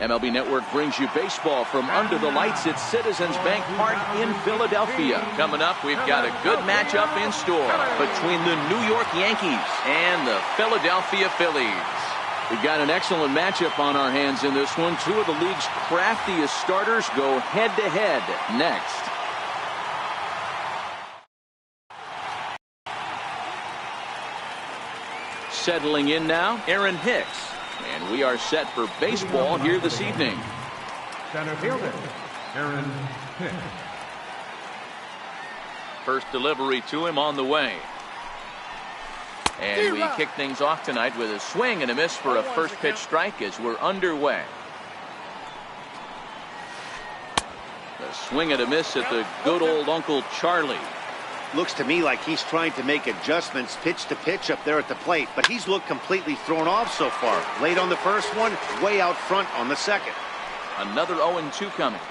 MLB Network brings you baseball from under the lights at Citizens Bank Park in Philadelphia. Coming up, we've got a good matchup in store between the New York Yankees and the Philadelphia Phillies. We've got an excellent matchup on our hands in this one. Two of the league's craftiest starters go head-to-head next. Settling in now, Aaron Hicks. And we are set for baseball here this evening. Center fielder, Aaron Hicks. First delivery to him on the way. And we kick things off tonight with a swing and a miss for a first pitch strike as we're underway. The swing and a miss at the good old Uncle Charlie. Looks to me like he's trying to make adjustments pitch to pitch up there at the plate, but he's looked completely thrown off so far. Late on the first one, way out front on the second. Another 0-2 coming.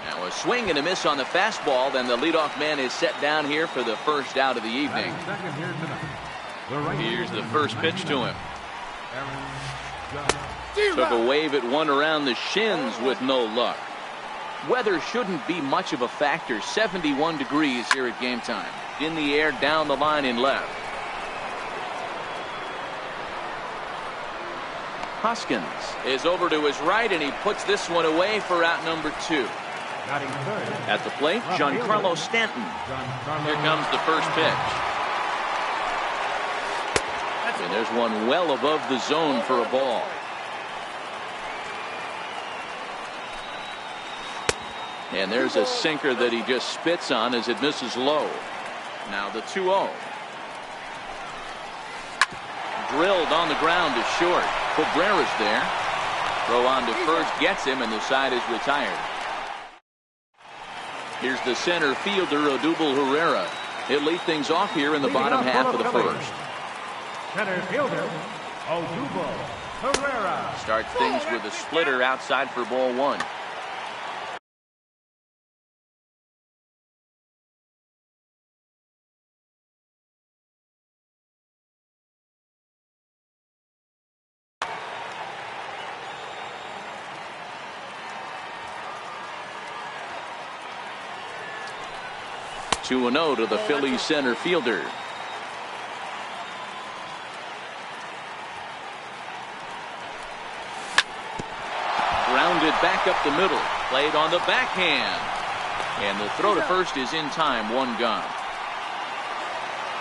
Now a swing and a miss on the fastball. Then the leadoff man is set down here for the first out of the evening. Here's the first pitch to him. Took a wave at one around the shins with no luck. Weather shouldn't be much of a factor. 71 degrees here at game time. In the air, down the line in left. Hoskins is over to his right, and he puts this one away for out number 2. At the plate, Giancarlo Stanton. Here comes the first pitch. And there's one well above the zone for a ball. And there's a sinker that he just spits on as it misses low. Now the 2-0. Drilled on the ground to short. Cabrera's there. Throw on to first gets him, and the side is retired. Here's the center fielder, Odubel Herrera. He'll lead things off here in the bottom half of the first. Center fielder, Odubel Herrera. Starts things with a splitter outside for ball 1. Two 2-0 to the Phillies center fielder. Grounded back up the middle. Played on the backhand. And the throw to first is in time. One gone.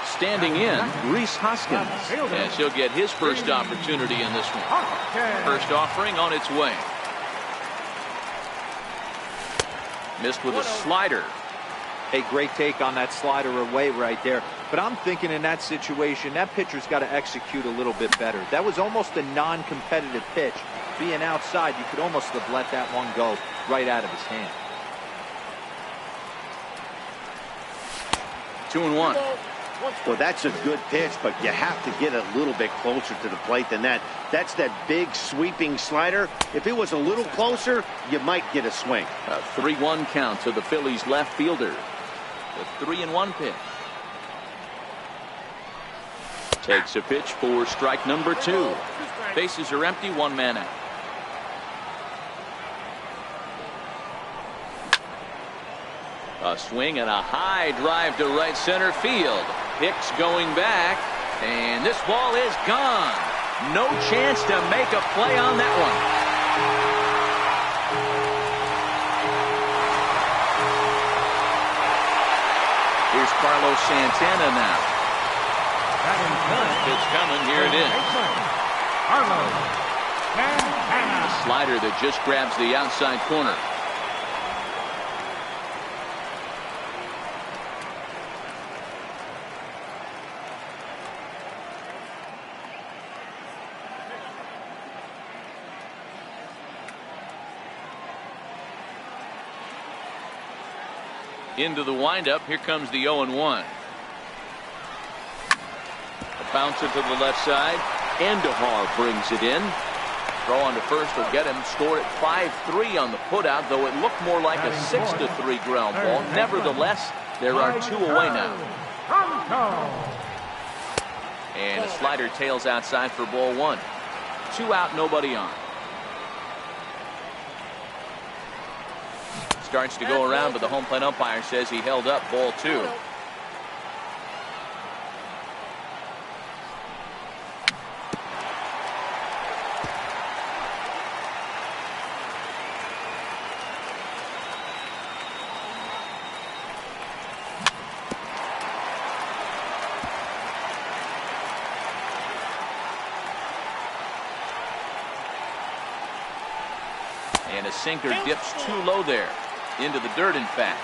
Standing in, Rhys Hoskins. As he'll get his first opportunity in this one. First offering on its way. Missed with a slider. A great take on that slider away right there. But I'm thinking in that situation, that pitcher's got to execute a little bit better. That was almost a non-competitive pitch. Being outside, you could almost have let that one go right out of his hand. 2-1. Well, that's a good pitch, but you have to get a little bit closer to the plate than that. That's that big sweeping slider. If it was a little closer, you might get a swing. A 3-1 count to the Phillies left fielder. The 3-1 pitch. Takes a pitch for strike number 2. Bases are empty, one man out. A swing and a high drive to right center field. Hicks going back, and this ball is gone. No chance to make a play on that one. Here's Carlos Santana now. Pitch coming, here it is. A slider that just grabs the outside corner. Into the windup. Here comes the 0-1. A bouncer to the left side. Andujar brings it in. Throw on to first will get him. Score at 5-3 on the putout, though it looked more like a 6-3 ground ball. Nevertheless, there are 2 away now. And a slider tails outside for ball 1. 2 out, nobody on. Starts to go around, but the home plate umpire says he held up ball 2. And a sinker dips too low there. Into the dirt, in fact.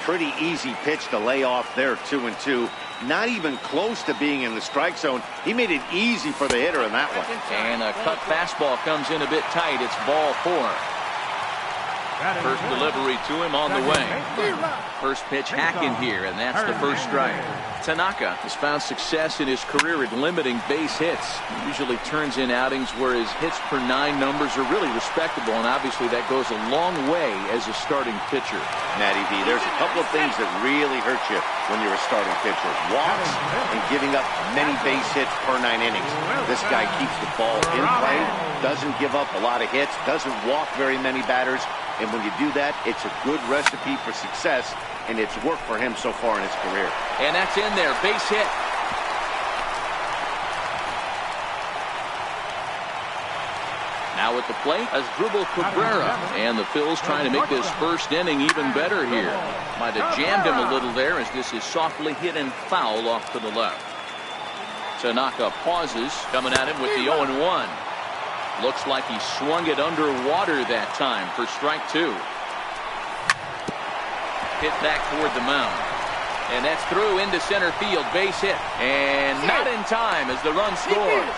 Pretty easy pitch to lay off there, 2-2. Not even close to being in the strike zone. He made it easy for the hitter in that one. And a cut fastball comes in a bit tight. It's ball 4. First delivery to him on the way. First pitch hack in here, and that's the first strike. Tanaka has found success in his career at limiting base hits. He usually turns in outings where his hits per 9 numbers are really respectable, and obviously that goes a long way as a starting pitcher. Matty V, there's a couple of things that really hurt you when you're a starting pitcher. Walks and giving up many base hits per 9 innings. This guy keeps the ball in play, doesn't give up a lot of hits, doesn't walk very many batters. And when you do that, it's a good recipe for success, and it's worked for him so far in his career. And that's in there, base hit. Now at the plate, Asdrubal Cabrera. And the Phils trying to make this first inning even better here. Might have jammed him a little there as this is softly hit and foul off to the left. Tanaka pauses, coming at him with the 0-1. Looks like he swung it underwater that time for strike 2. Hit back toward the mound. And that's through into center field. Base hit. And not in time as the run scores.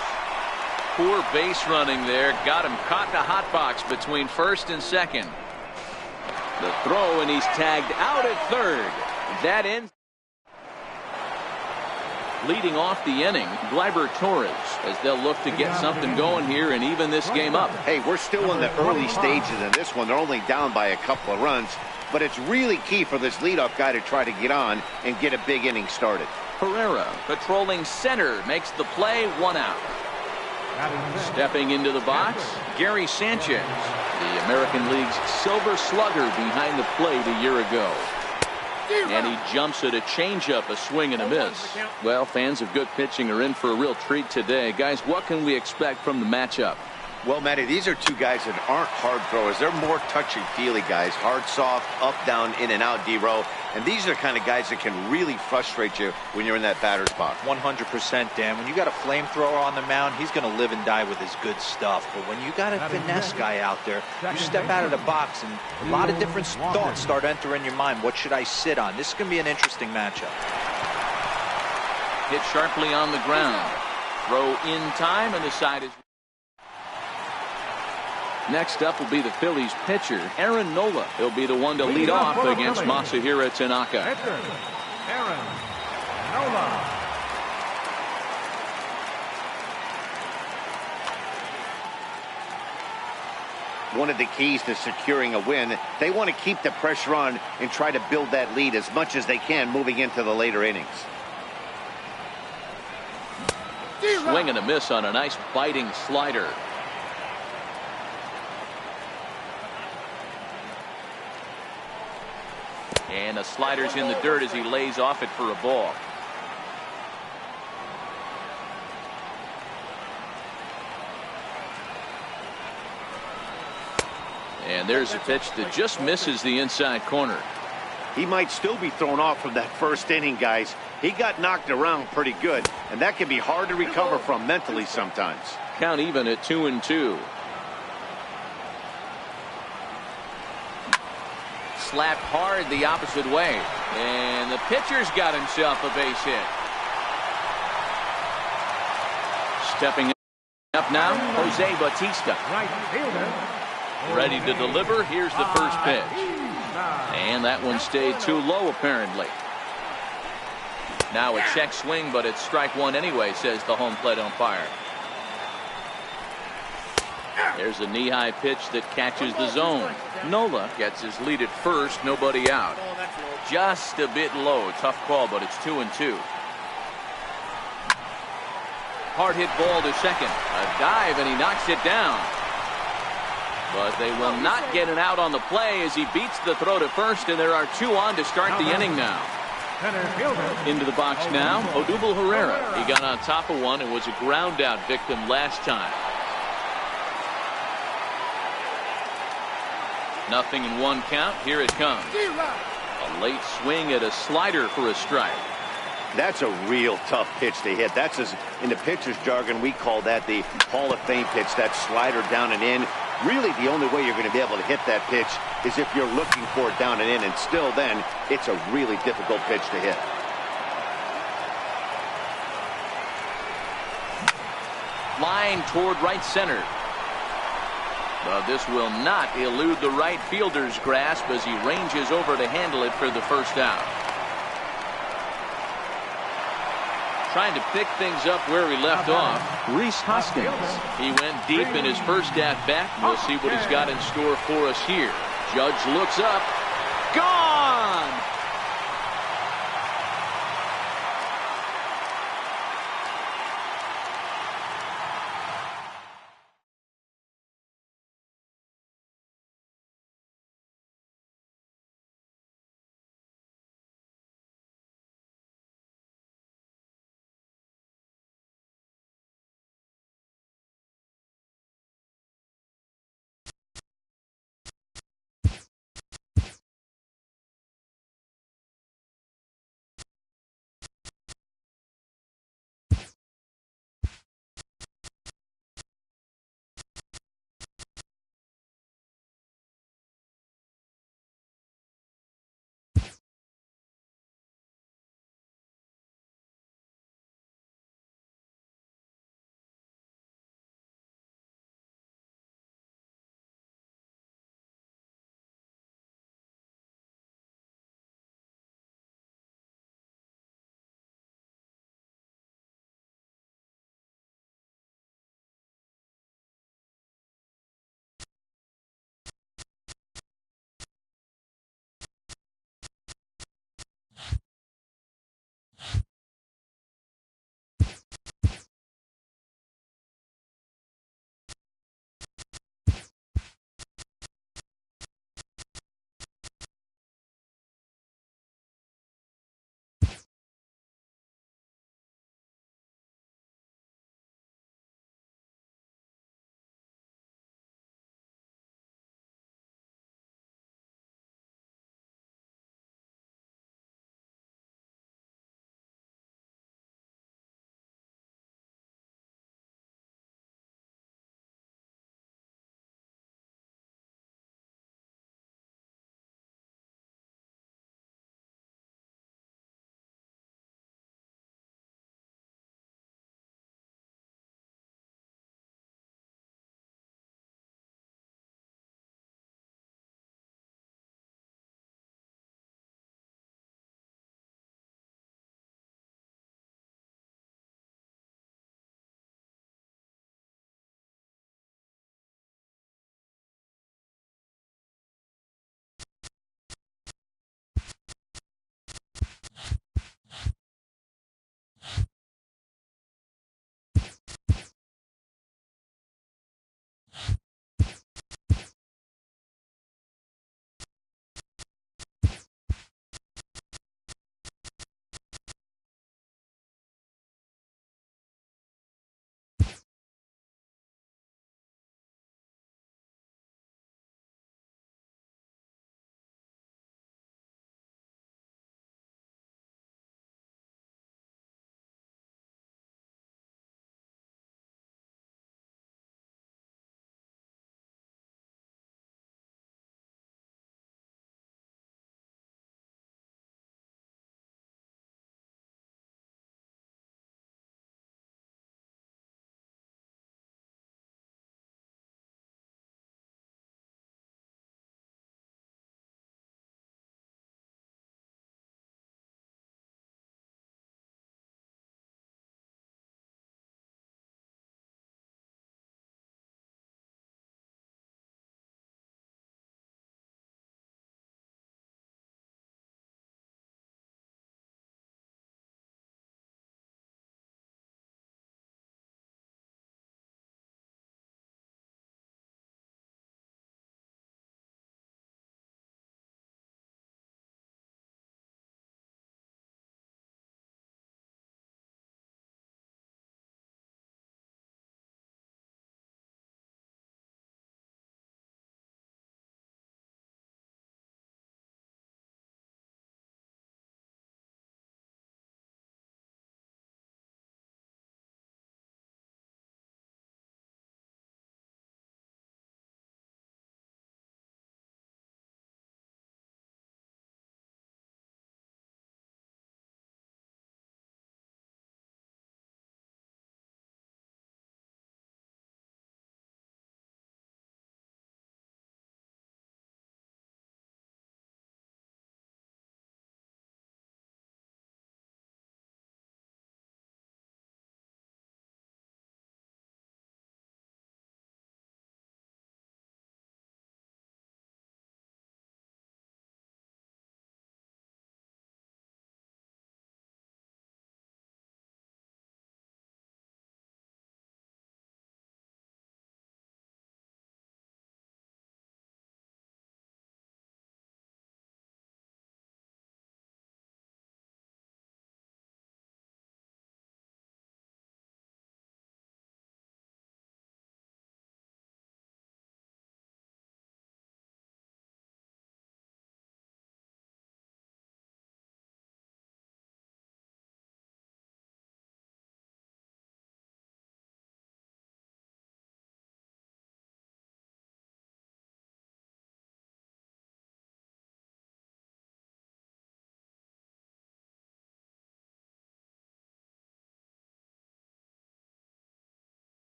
Poor base running there. Got him caught in a hot box between first and second. The throw, and he's tagged out at third. That ends. Leading off the inning, Gleyber Torres, as they'll look to get something going here and even this game up. Hey, we're still in the early stages in this one. They're only down by a couple of runs, but it's really key for this leadoff guy to try to get on and get a big inning started. Pereira, patrolling center, makes the play, 1 out. Stepping into the box, Gary Sanchez, the American League's Silver Slugger behind the plate a year ago. And he jumps at a changeup, a swing and a miss. Well, fans of good pitching are in for a real treat today. Guys, what can we expect from the matchup? Well, Matty, these are two guys that aren't hard throwers. They're more touchy-feely guys. Hard, soft, up, down, in and out, D-row. And these are the kind of guys that can really frustrate you when you're in that batter's box. 100%, Dan. When you got a flamethrower on the mound, he's going to live and die with his good stuff. But when you got a finesse guy out there, you step out of the box and a lot of different thoughts start entering your mind. What should I sit on? This is going to be an interesting matchup. Hit sharply on the ground. Throw in time, and the side is... Next up will be the Phillies pitcher, Aaron Nola. He'll be the one to lead off against Masahiro Tanaka. Aaron Nola. One of the keys to securing a win, they want to keep the pressure on and try to build that lead as much as they can moving into the later innings. Swing and a miss on a nice biting slider. And the slider's in the dirt as he lays off it for a ball. And there's a pitch that just misses the inside corner. He might still be thrown off from that first inning, guys. He got knocked around pretty good, and that can be hard to recover from mentally sometimes. Count even at 2-2. Slapped hard the opposite way. And the pitcher's got himself a base hit. Stepping up now, Jose Bautista. Right fielder. Ready to deliver. Here's the first pitch. And that one stayed too low, apparently. Now a check swing, but it's strike 1 anyway, says the home plate umpire. There's a knee-high pitch that catches the zone. Nola gets his lead at first, nobody out. Just a bit low. Tough call, but it's 2-2. Hard hit ball to second. A dive, and he knocks it down. But they will not get an out on the play as he beats the throw to first, and there are 2 on to start the inning now. Into the box now, Odubel Herrera. He got on top of one and was a ground out victim last time. 0-1 count. Here it comes. A late swing at a slider for a strike. That's a real tough pitch to hit. That's, in the pitcher's jargon, we call that the Hall of Fame pitch, that slider down and in. Really, the only way you're going to be able to hit that pitch is if you're looking for it down and in, and still then, it's a really difficult pitch to hit. Line toward right center. But this will not elude the right fielder's grasp as he ranges over to handle it for the first out. Trying to pick things up where he left off. Rhys Hoskins. He went deep in his first at-bat. We'll see what he's got in store for us here. Judge looks up. Gone!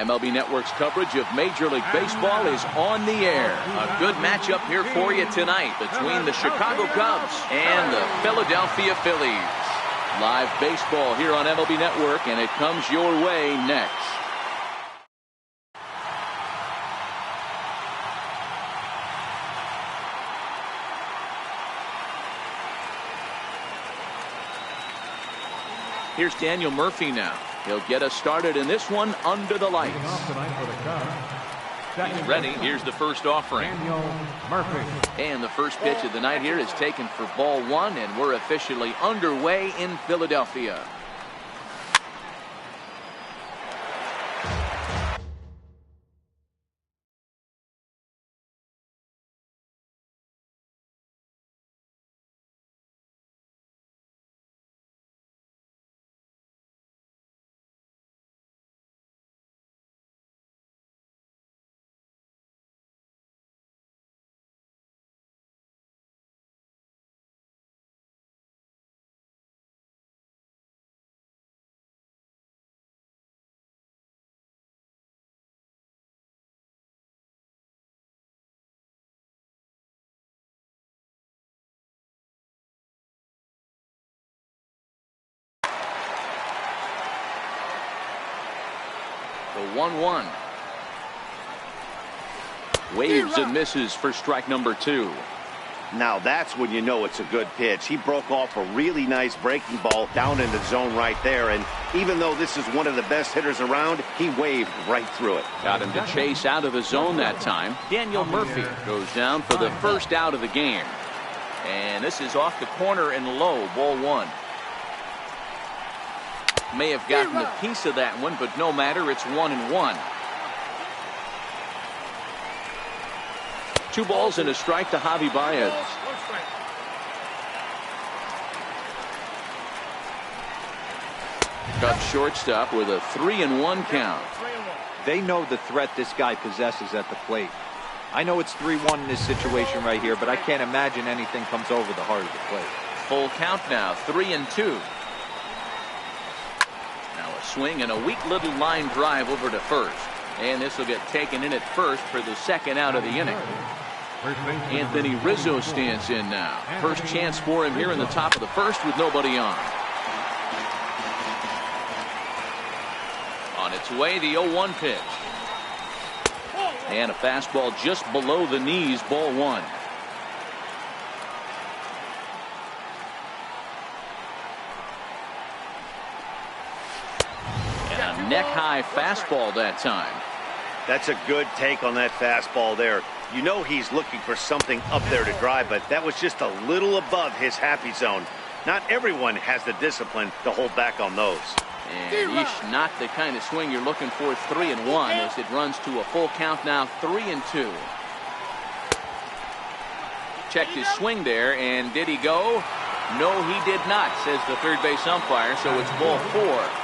MLB Network's coverage of Major League Baseball is on the air. A good matchup here for you tonight between the Chicago Cubs and the Philadelphia Phillies. Live baseball here on MLB Network, and it comes your way next. Here's Daniel Murphy now. He'll get us started in this one under the lights. He's ready. Here's the first offering. And the first pitch of the night here is taken for ball one, and we're officially underway in Philadelphia. The 1-1. Waves and misses for strike number two. Now that's when you know it's a good pitch. He broke off a really nice breaking ball down in the zone right there. And even though this is one of the best hitters around, he waved right through it. Got him to chase out of the zone that time. Daniel Murphy goes down for the first out of the game. And this is off the corner and low, ball one. May have gotten a piece of that one, but no matter, it's 1-1. 2 balls and a strike to Javi Baez. Cubs shortstop with a 3-1 count. They know the threat this guy possesses at the plate. I know it's 3-1 in this situation right here, but I can't imagine anything comes over the heart of the plate. Full count now, 3-2. Swing and a weak little line drive over to first, and this will get taken in at first for the second out of the inning. Anthony Rizzo stands in now. First chance for him here in the top of the first with nobody on. On its way, the 0-1 pitch, and a fastball just below the knees, ball one. Neck-high fastball that time. That's a good take on that fastball there. You know he's looking for something up there to drive, but that was just a little above his happy zone. Not everyone has the discipline to hold back on those. And not the kind of swing you're looking for. 3-1 as it runs to a full count now, 3-2. Checked his swing there, and did he go? No, he did not, says the third base umpire, so it's ball 4.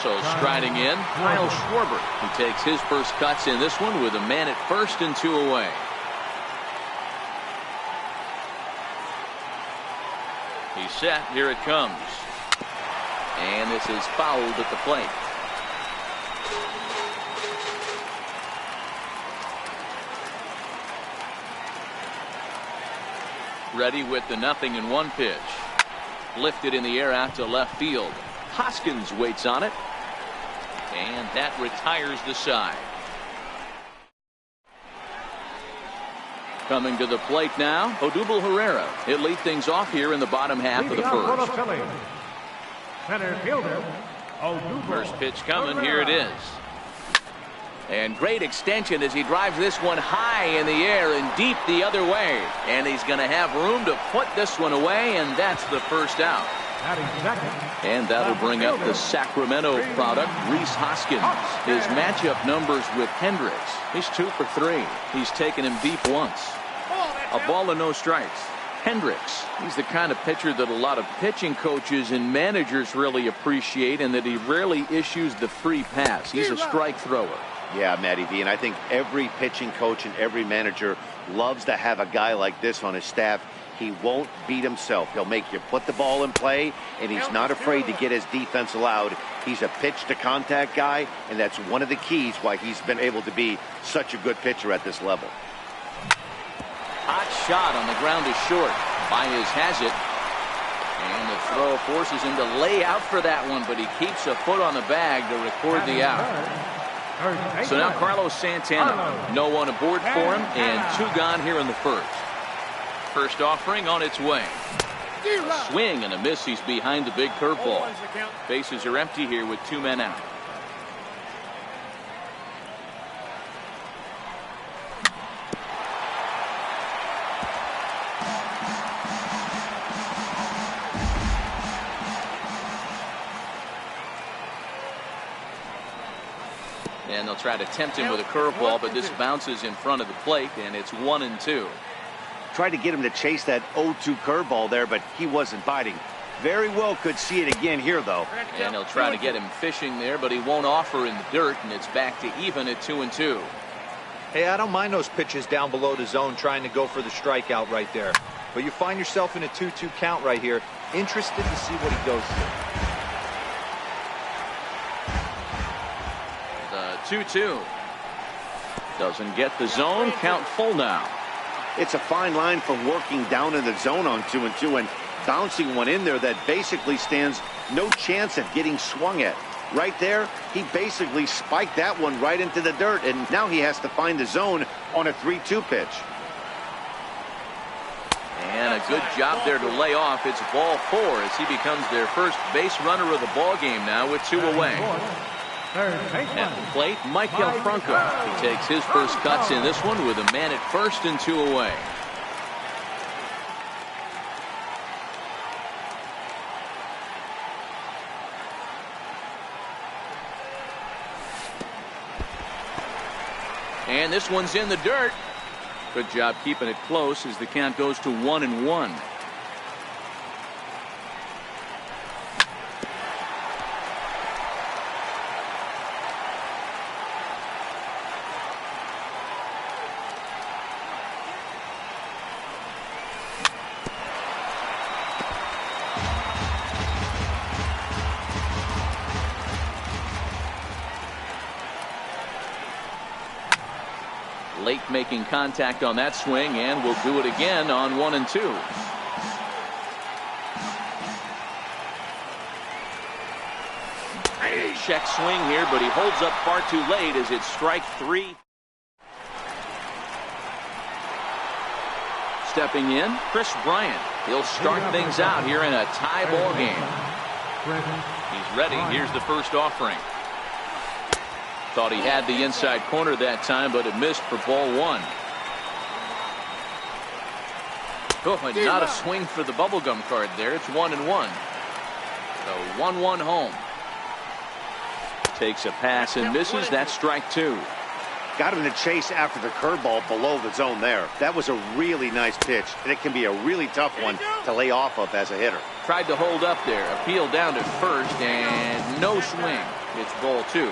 So striding in, Kyle Schwarber. He takes his first cuts in this one with a man at first and 2 away. He's set. Here it comes. And this is fouled at the plate. Ready with the 0-1 pitch. Lifted in the air out to left field. Hoskins waits on it, and that retires the side. Coming to the plate now, Odubel Herrera. He'll lead things off here in the bottom half of the first. Center fielder, Odubel. First pitch coming, here it is. And great extension as he drives this one high in the air and deep the other way. And he's going to have room to put this one away, and that's the first out. And that'll bring up the Sacramento product, Rhys Hoskins. His matchup numbers with Hendricks. He's 2 for 3. He's taken him deep once. A ball and no strikes. Hendricks, he's the kind of pitcher that a lot of pitching coaches and managers really appreciate, and that he rarely issues the free pass. He's a strike thrower. Yeah, Matty V, and I think every pitching coach and every manager loves to have a guy like this on his staff. He won't beat himself. He'll make you put the ball in play, and he's not afraid to get his defense allowed. He's a pitch-to-contact guy, and that's one of the keys why he's been able to be such a good pitcher at this level. Hot shot on the ground is short. Baez has it. And the throw forces him to lay out for that one, but he keeps a foot on the bag to record the out. So now Carlos Santana, no one aboard for him, and 2 gone here in the first. First offering on its way. A swing and a miss. He's behind the big curveball. Bases are empty here with 2 men out. And they'll try to tempt him with a curveball, but this bounces in front of the plate, and it's 1-2. Tried to get him to chase that 0-2 curveball there, but he wasn't biting. Very well could see it again here, though. And they'll try to get him fishing there, but he won't offer in the dirt, and it's back to even at 2-2. Hey, I don't mind those pitches down below the zone trying to go for the strikeout right there. But you find yourself in a 2-2 count right here. Interested to see what he goes to. The 2-2. Doesn't get the zone. Count full now. It's a fine line from working down in the zone on 2-2 and bouncing one in there that basically stands no chance at getting swung at. Right there, he basically spiked that one right into the dirt, and now he has to find the zone on a 3-2 pitch. And a good job there to lay off. It's ball 4 as he becomes their first base runner of the ball game now with 2 away. At the plate, Michael Franco. He takes his first cuts in this one with a man at first and 2 away. And this one's in the dirt. Good job keeping it close as the count goes to 1-1. Late making contact on that swing, and will do it again on 1-2. Check swing here, but he holds up far too late as it's strike 3. Stepping in, Chris Bryant. He'll start things out here in a tie ball game. He's ready. Here's the first offering. Thought he had the inside corner that time, but it missed for ball 1. Oh, and not a swing for the bubblegum card there. It's 1-1. So 1-1 home. Takes a pass and misses. That's strike 2. Got him to chase after the curveball below the zone there. That was a really nice pitch, and it can be a really tough one to lay off of as a hitter. Tried to hold up there. Appeal down to first, and no swing. It's ball 2.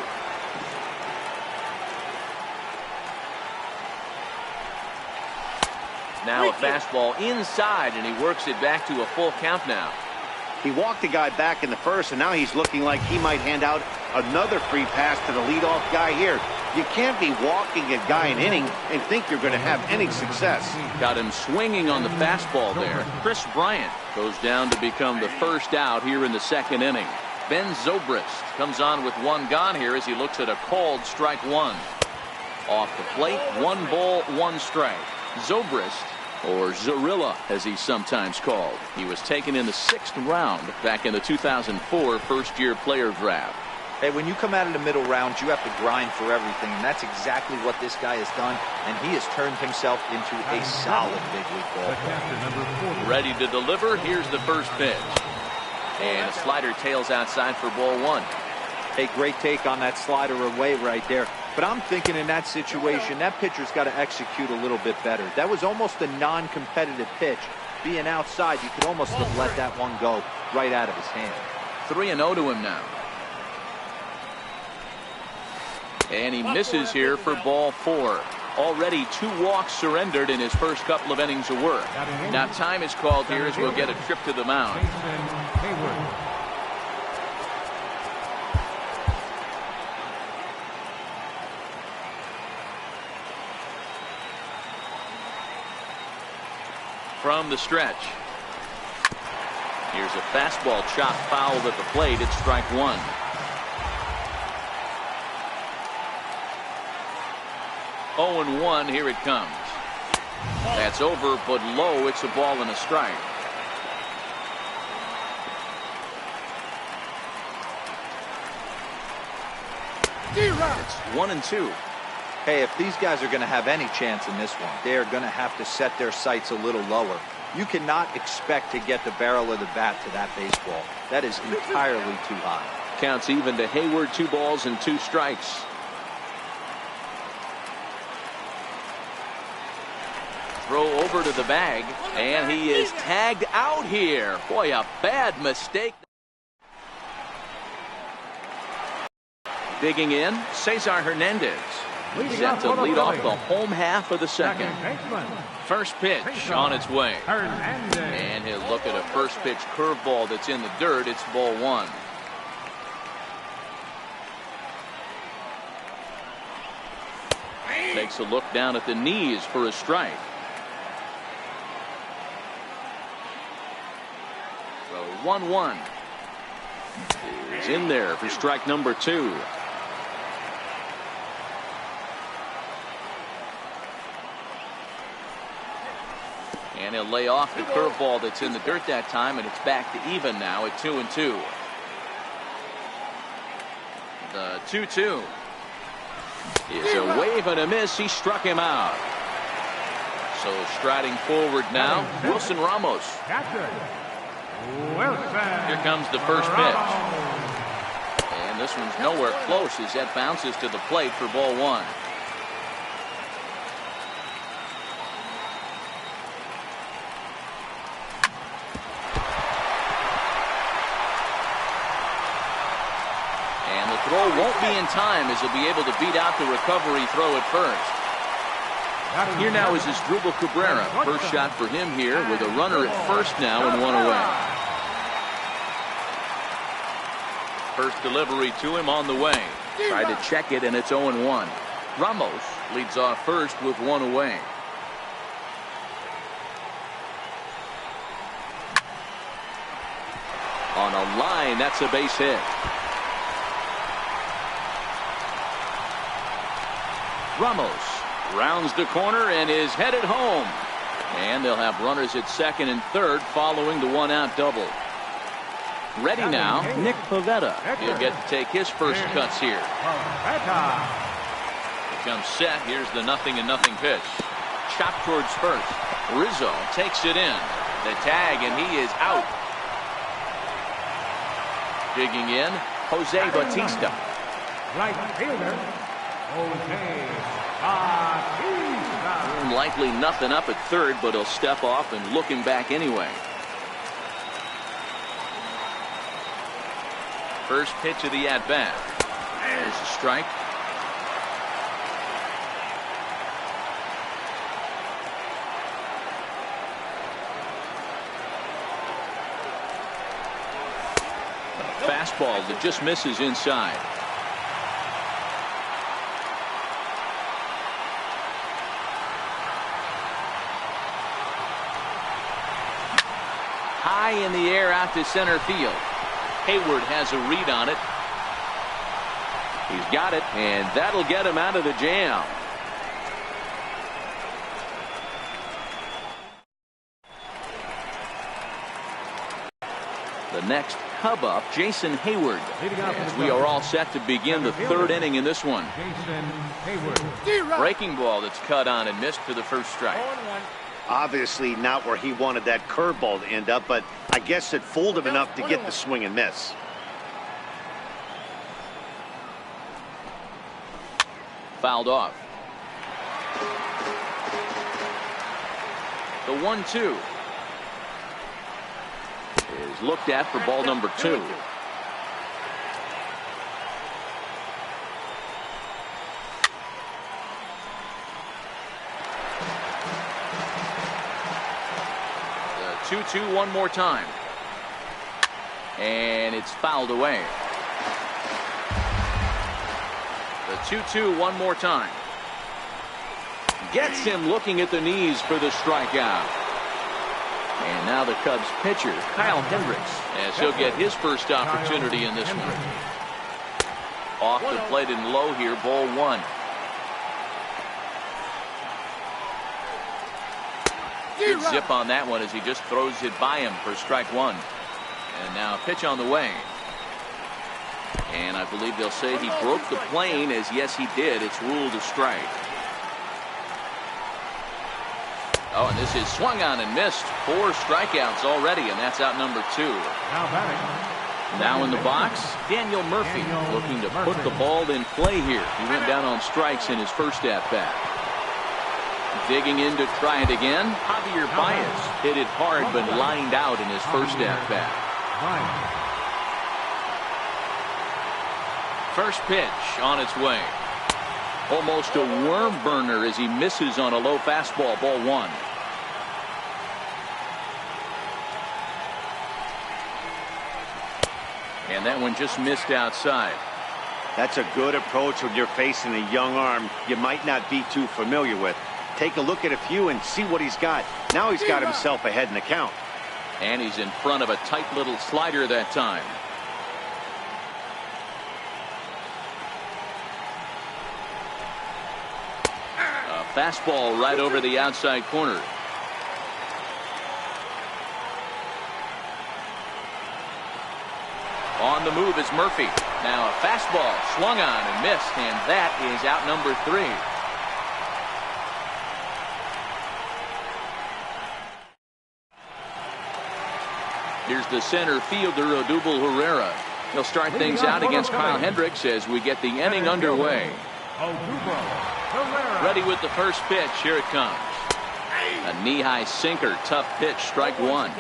Now a fastball inside, and he works it back to a full count now. He walked the guy back in the first, and now he's looking like he might hand out another free pass to the leadoff guy here. You can't be walking a guy an inning and think you're going to have any success. Got him swinging on the fastball there. Chris Bryant goes down to become the first out here in the second inning. Ben Zobrist comes on with 1 gone here as he looks at a called strike 1. Off the plate, 1 ball, 1 strike. Zobrist, or Zorilla as he's sometimes called. He was taken in the 6th round back in the 2004 first-year player draft. Hey, when you come out of the middle round, you have to grind for everything, and that's exactly what this guy has done, and he has turned himself into a solid big league ball player. Ready to deliver. Here's the first pitch. And a slider tails outside for ball 1. A great take on that slider away right there. But I'm thinking in that situation, that pitcher's got to execute a little bit better. That was almost a non-competitive pitch. Being outside, you could almost have let that one go right out of his hand. 3-0 to him now. And he misses here for ball 4. Already 2 walks surrendered in his first couple of innings of work. Now time is called here as we'll get a trip to the mound. From the stretch. Here's a fastball chopped foul at the plate. It's strike 1. Oh and 1. Here it comes. That's over, but low. It's a ball and a strike. It's 1 and 2. Hey, if these guys are going to have any chance in this one, they are going to have to set their sights a little lower. You cannot expect to get the barrel of the bat to that baseball. That is entirely too high. Counts even to Hayward. 2 balls and 2 strikes. Throw over to the bag, and he is tagged out here. Boy, a bad mistake. Digging in, Cesar Hernandez. Set to lead off the home half of the second. First pitch on its way. And he'll look at a first pitch curveball that's in the dirt. It's ball 1. Takes a look down at the knees for a strike. So 1-1. Is in there for strike number 2. And he'll lay off the curveball that's in the dirt that time, and it's back to even now at 2 and 2. The 2-2 is a wave and a miss. He struck him out. So striding forward now, Wilson Ramos. Here comes the first pitch. And this one's nowhere close as that bounces to the plate for ball 1. Throw won't be in time as he'll be able to beat out the recovery throw at first. Here now is Asdrubal Cabrera. First shot for him here with a runner at first now and 1 away. First delivery to him on the way. Tried to check it and it's 0-1. Ramos leads off first with 1 away. On a line, that's a base hit. Ramos rounds the corner and is headed home. And they'll have runners at second and third following the 1-out double. Ready now, Nick Pivetta. He'll get to take his first cuts here. Becomes set. Here's the 0-0 pitch. Chop towards first. Rizzo takes it in. The tag, and he is out. Digging in, Jose Bautista. Right fielder, Jose Bautista. Likely nothing up at third, but he'll step off and look him back anyway. First pitch of the at-bat. There's a strike. Fastball that just misses inside. High in the air out to center field. Hayward has a read on it. He's got it, and that'll get him out of the jam. The next Cub up, Jason Hayward. As we are all set to begin the third inning in this one. Breaking ball that's cut on and missed for the first strike. Obviously not where he wanted that curveball to end up, but I guess it fooled him enough to get the swing and miss. Fouled off. The 1-2 is looked at for ball number 2. 2-2 one more time. And it's fouled away. The 2-2 one more time. Gets him looking at the knees for the strikeout. And now the Cubs pitcher, Kyle Hendricks, as he'll get his first opportunity in this one. Off the plate and low here, ball one. Good zip on that one as he just throws it by him for strike one. And now a pitch on the way. And I believe they'll say he broke the plane, as yes he did. It's ruled a strike. Oh, and this is swung on and missed. 4 strikeouts already, and that's out number 2. Now in the box, Daniel Murphy looking to put the ball in play here. He went down on strikes in his first at-bat. Digging in to try it again, Javier Baez hit it hard but lined out in his first at-bat. First pitch on its way. Almost a worm burner as he misses on a low fastball, ball one. And that one just missed outside. That's a good approach when you're facing a young arm you might not be too familiar with. Take a look at a few and see what he's got. Now he's got himself ahead in the count. And he's in front of a tight little slider that time. A fastball right over the outside corner. On the move is Murphy. Now a fastball swung on and missed, and that is out number 3. Here's the center fielder, Odubel Herrera. He'll start things out against Kyle Hendricks as we get the inning underway. Ready with the first pitch. Here it comes. A knee-high sinker. Tough pitch. Strike one.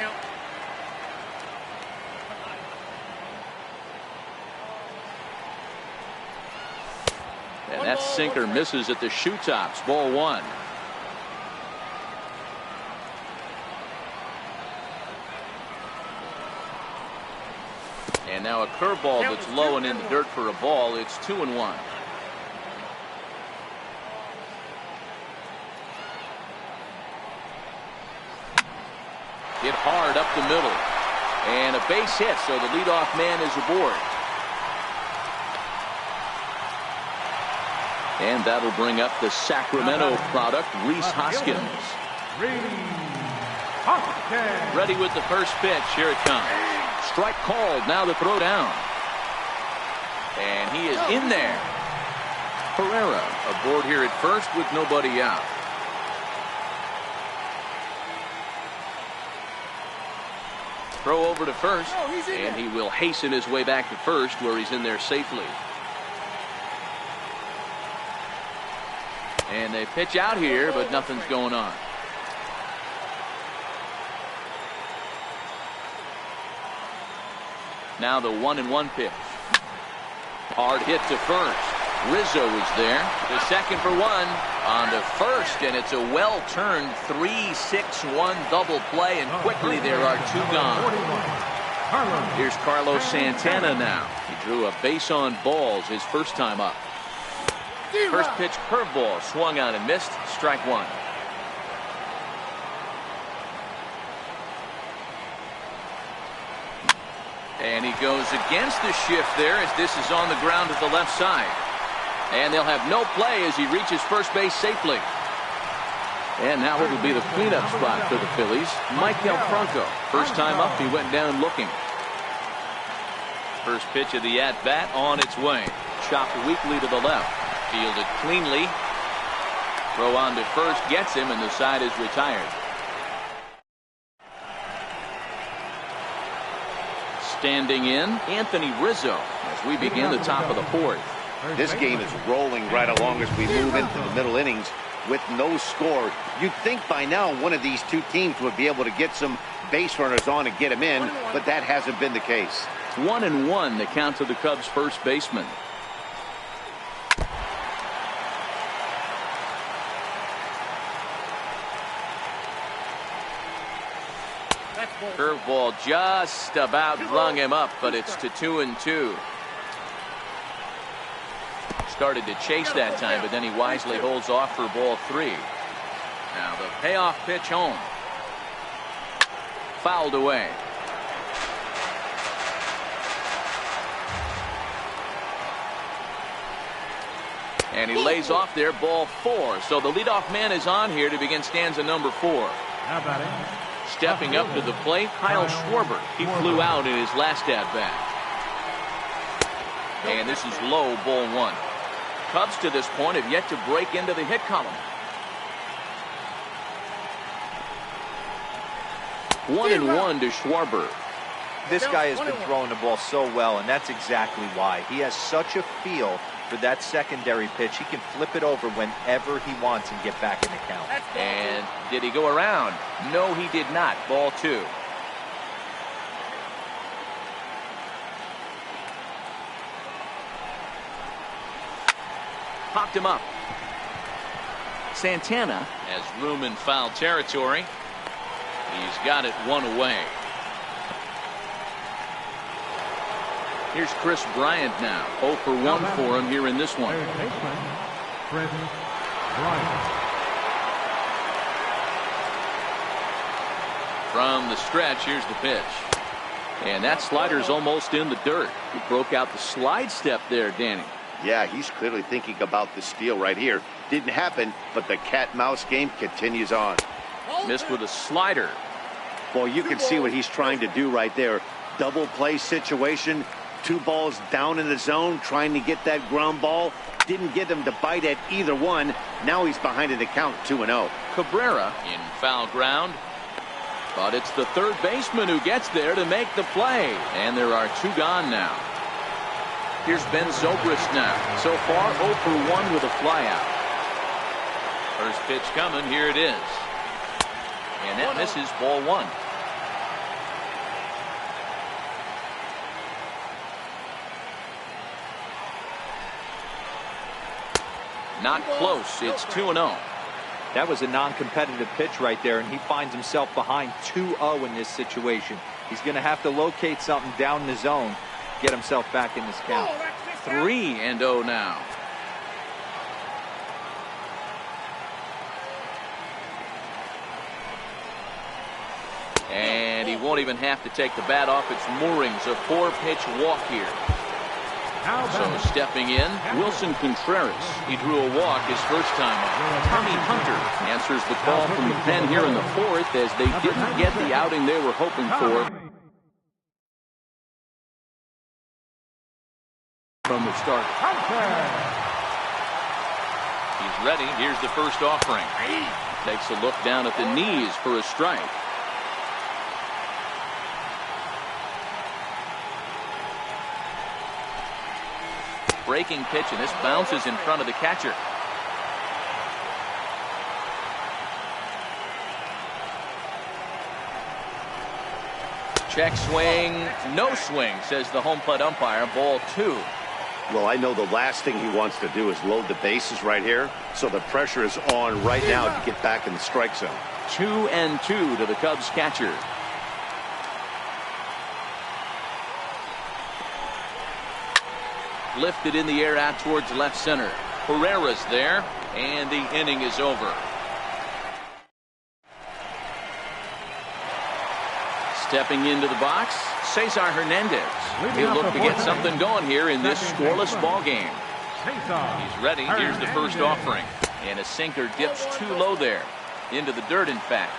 And that sinker misses at the shoe tops. Ball one. And now a curveball that's low and in the dirt for a ball. It's 2-1. Hit hard up the middle. And a base hit, so the leadoff man is aboard. And that'll bring up the Sacramento product, Rhys Hoskins. Ready with the first pitch. Here it comes. Strike called. Now the throw down. And he is in there. Herrera aboard here at first with nobody out. Throw over to first. And he will hasten his way back to first, where he's in there safely. And they pitch out here, but nothing's going on. Now the 1-1 pitch. Hard hit to first. Rizzo is there. The second for one on to first, and it's a well-turned 3-6-1 double play, and quickly there are 2 gone. Here's Carlos Santana now. He drew a base on balls his first time up. First pitch curveball swung on and missed. Strike one. And he goes against the shift there as this is on the ground at the left side. And they'll have no play as he reaches first base safely. And now it'll be the cleanup spot for the Phillies. Maikel Franco. First time up, he went down looking. First pitch of the at-bat on its way. Chopped weakly to the left. Fielded cleanly. Throw on to first gets him, and the side is retired. Standing in, Anthony Rizzo as we begin the top of the fourth. This game is rolling right along as we move into the middle innings with no score. You'd think by now one of these two teams would be able to get some base runners on and get them in, but that hasn't been the case. 1-1 the count to the Cubs first baseman. Curveball just about rung him up, but it's to 2-2. Started to chase that time, but then he wisely holds off for ball 3. Now the payoff pitch home. Fouled away. And he lays off there, ball 4. So the leadoff man is on here to begin stanza number 4. Stepping up to the plate, Kyle Schwarber. He flew out in his last at-bat. And this is low, ball 1. Cubs to this point have yet to break into the hit column. 1-1 to Schwarber. This guy has been throwing the ball so well, and that's exactly why. He has such a feel for that secondary pitch. He can flip it over whenever he wants and get back in the count. And did he go around? No, he did not. Ball 2. Popped him up. Santana has room in foul territory. He's got it 1 away. Here's Chris Bryant now. 0 for 1 for him here in this one. From the stretch, here's the pitch. And that slider's almost in the dirt. He broke out the slide step there, Danny. Yeah, he's clearly thinking about the steal right here. Didn't happen, but the cat-mouse game continues on. Missed with a slider. Well, you can see what he's trying to do right there. Double play situation. 2 balls down in the zone, trying to get that ground ball. Didn't get him to bite at either one. Now he's behind in the count, 2-0. Cabrera in foul ground. But it's the third baseman who gets there to make the play. And there are 2 gone now. Here's Ben Zobrist now. So far, 0 for 1 with a flyout. First pitch coming. Here it is. And that misses, ball 1. Not close. It's 2-0. That was a non-competitive pitch right there, and he finds himself behind 2-0 in this situation. He's going to have to locate something down the zone, get himself back in this count. 3-0 now. And he won't even have to take the bat off its moorings. A 4-pitch walk here. So stepping in, Wilson Contreras. He drew a walk his first time up. Tommy Hunter answers the call from the pen here in the 4th as they didn't get the outing they were hoping for from the start. He's ready. Here's the first offering. Takes a look down at the knees for a strike. Breaking pitch, and this bounces in front of the catcher. Check swing, no swing, says the home plate umpire. Ball 2. Well, I know the last thing he wants to do is load the bases right here, so the pressure is on right now to get back in the strike zone. 2-2 to the Cubs catcher. Lifted in the air out towards left center. Herrera's there, and the inning is over. Stepping into the box, Cesar Hernandez. He'll look to get something going here in this scoreless ball game. He's ready. Here's the first offering. And a sinker dips too low there. Into the dirt, in fact.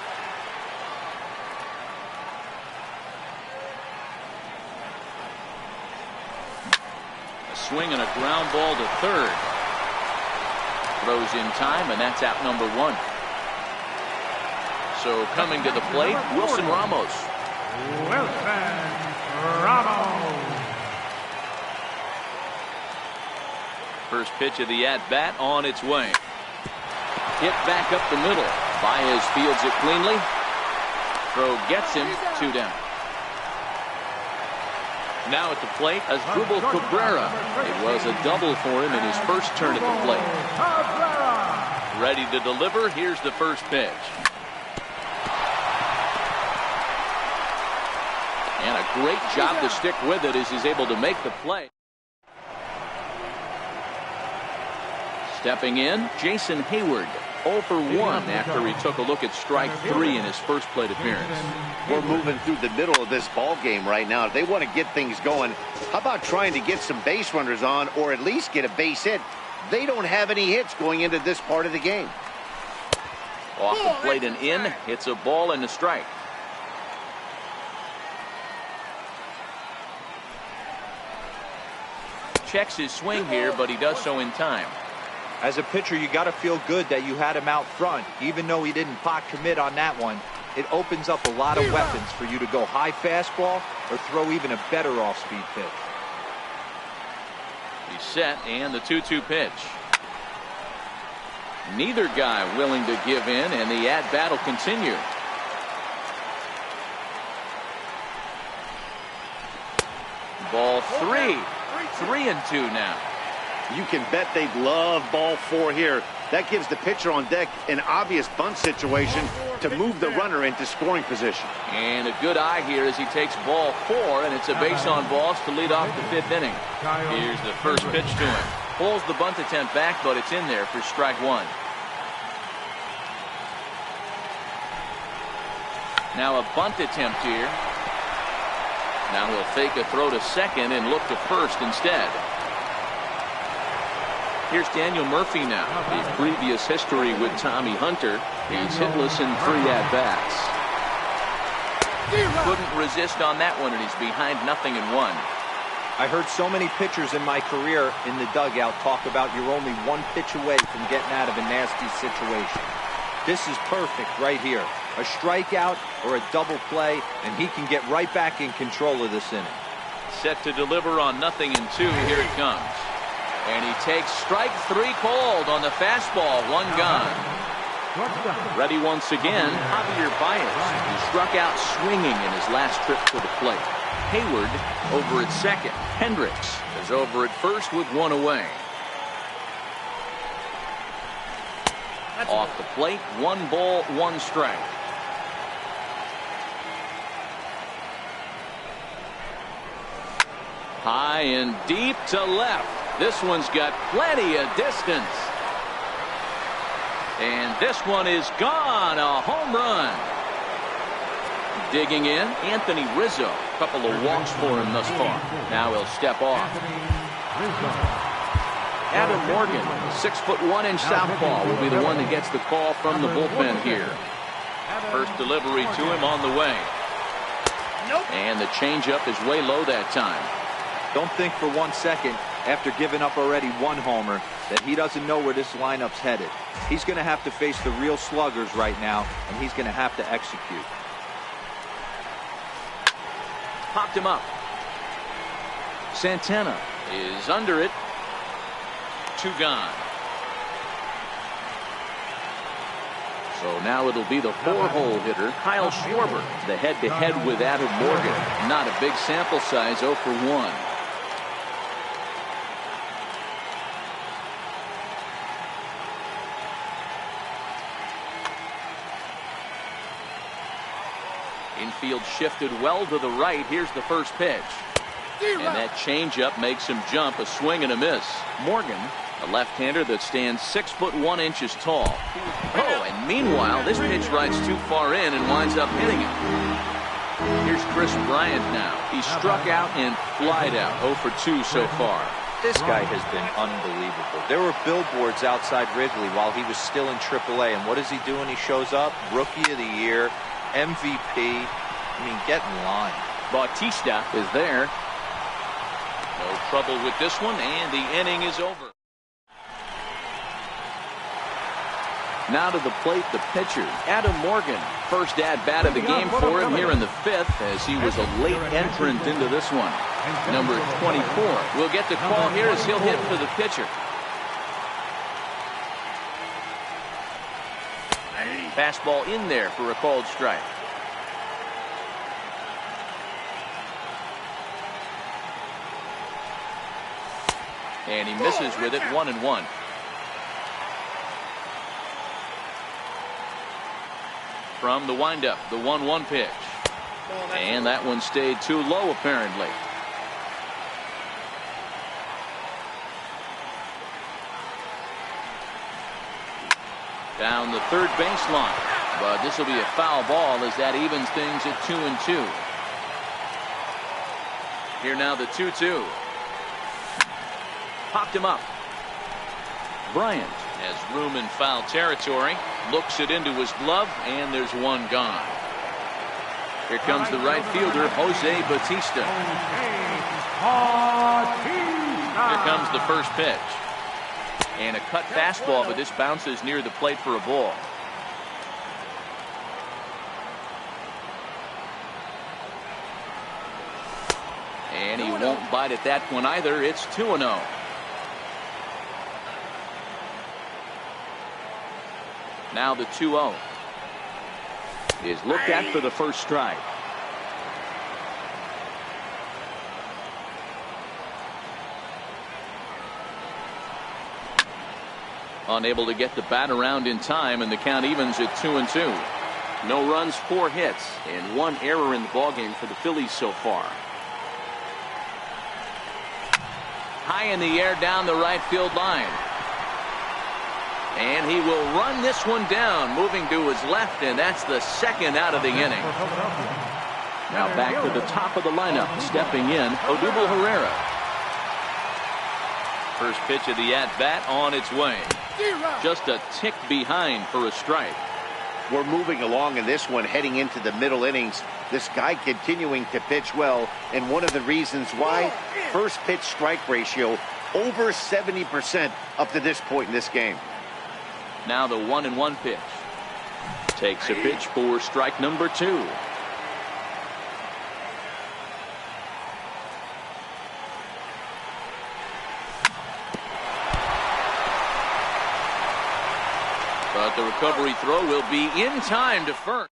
Swing and a ground ball to third. Throws in time, and that's out number 1. So coming to the plate, Wilson Ramos. First pitch of the at-bat on its way. Hit back up the middle. Baez fields it cleanly. Throw gets him, 2 down. Now at the plate, Asdrubal Cabrera. It was a double for him in his first turn at the plate. Ready to deliver. Here's the first pitch. great job to stick with it as he's able to make the play. Stepping in, Jason Hayward. 0 for 1 after he took a look at strike 3 in his first plate appearance. We're moving through the middle of this ball game right now. If they want to get things going, how about trying to get some base runners on or at least get a base hit? They don't have any hits going into this part of the game. Off the plate and in. It's a ball and a strike. Checks his swing here, but he does so in time. As a pitcher, you got to feel good that you had him out front. Even though he didn't pot commit on that one, it opens up a lot of weapons for you to go high fastball or throw even a better off-speed pitch. He's set, and the 2-2 pitch. Neither guy willing to give in, and the at-bat will continue. Ball 3. 3-2 now. You can bet they'd love ball 4 here. That gives the pitcher on deck an obvious bunt situation to move the runner into scoring position. And a good eye here as he takes ball 4, and it's a base on balls to lead off the 5th inning. Here's the first pitch to him. Pulls the bunt attempt back, but it's in there for strike 1. Now a bunt attempt here. Now he'll fake a throw to second and look to first instead. Here's Daniel Murphy now. His previous history with Tommy Hunter. He's hitless in 3 at-bats. Couldn't resist on that one, and he's behind 0-1. I heard so many pitchers in my career in the dugout talk about you're only 1 pitch away from getting out of a nasty situation. This is perfect right here. A strikeout or a double play, and he can get right back in control of this inning. Set to deliver on 0-2. Here it comes. And he takes strike 3 cold on the fastball. 1 gone. Ready once again, Javier Baez, who struck out swinging in his last trip to the plate. Hayward over at second. Hendricks is over at first with 1 away. Off the plate, 1 ball, 1 strike. High and deep to left. This one's got plenty of distance. And this one is gone. A home run. Digging in, Anthony Rizzo. A couple of walks for him thus far. Now he'll step off. Adam Morgan, 6'1" southpaw, will be the one that gets the call from the bullpen here. First delivery to him on the way. And the changeup is way low that time. Don't think for 1 second, after giving up already 1 homer, that he doesn't know where this lineup's headed. He's going to have to face the real sluggers right now, and he's going to have to execute. Popped him up. Santana is under it. 2 gone. So now it'll be the 4-hole hitter, Kyle Schwarber, the head-to-head with Adam Morgan. Not a big sample size, 0 for 1. Infield shifted well to the right. Here's the first pitch. And that changeup makes him jump. A swing and a miss. Morgan, a left-hander that stands 6'1" tall. Oh, and meanwhile, this pitch rides too far in and winds up hitting him. Here's Chris Bryant now. He struck out and flied out. 0 for 2 so far. This guy has been unbelievable. There were billboards outside Wrigley while he was still in AAA. And what does he do when he shows up? Rookie of the Year, MVP. I mean, get in line. Bautista is there. No trouble with this one, and the inning is over. Now to the plate, the pitcher, Adam Morgan. First at-bat of the game for him here in the 5th, as he was a late entrant into this one. Number 24 will get the call here as he'll hit for the pitcher. Fastball in there for a called strike. And he misses with it. 1-1. From the windup, the 1-1 pitch. And that one stayed too low, apparently. Down the third baseline. But this will be a foul ball as that evens things at 2-2. Here now the 2-2. Popped him up. Bryant has room in foul territory. Looks it into his glove, and there's one gone. Here comes the right fielder, Jose Bautista. Here comes the first pitch. And a cut fastball, but this bounces near the plate for a ball. And he won't bite at that one either. It's 2-0. Now the 2-0 is looked at for the first strike. Unable to get the bat around in time, and the count evens at 2-2. No runs, 4 hits, and 1 error in the ballgame for the Phillies so far. High in the air down the right field line. And he will run this one down, moving to his left, and that's the second out of the inning. Now back to the top of the lineup, stepping in, Odubel Herrera. First pitch of the at-bat on its way. Just a tick behind for a strike. We're moving along in this one, heading into the middle innings. This guy continuing to pitch well, and one of the reasons why, first pitch strike ratio over 70% up to this point in this game. Now the 1-1 pitch. Takes a pitch for strike number 2. But the recovery throw will be in time to first.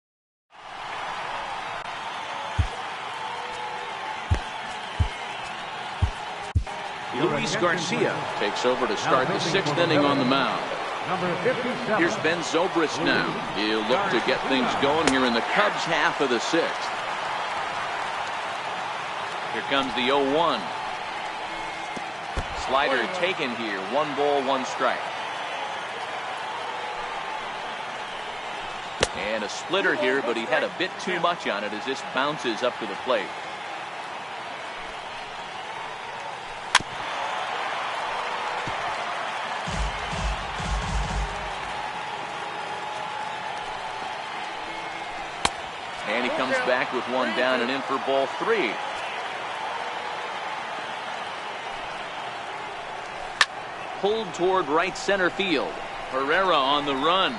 Luis Garcia takes over to start the 6th inning on the mound. Here's Ben Zobrist now. He'll look to get things going here in the Cubs' half of the 6th. Here comes the 0-1. Slider taken here. 1 ball, 1 strike. And a splitter here, but he had a bit too much on it as this bounces up to the plate. And he comes back with 1 down and in for ball 3. Pulled toward right center field. Herrera on the run.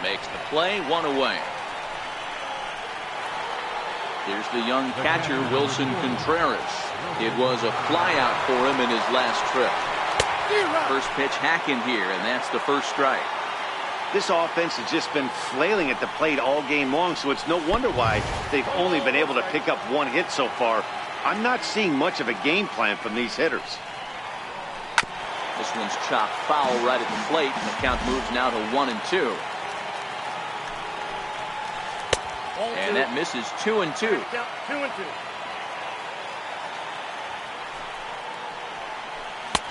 Makes the play, 1 away. Here's the young catcher, Wilson Contreras. It was a flyout for him in his last trip. First pitch hacking here, and that's the first strike. This offense has just been flailing at the plate all game long, so it's no wonder why they've only been able to pick up 1 hit so far. I'm not seeing much of a game plan from these hitters. This one's chopped foul right at the plate, and the count moves now to 1-2. And that misses 2-2.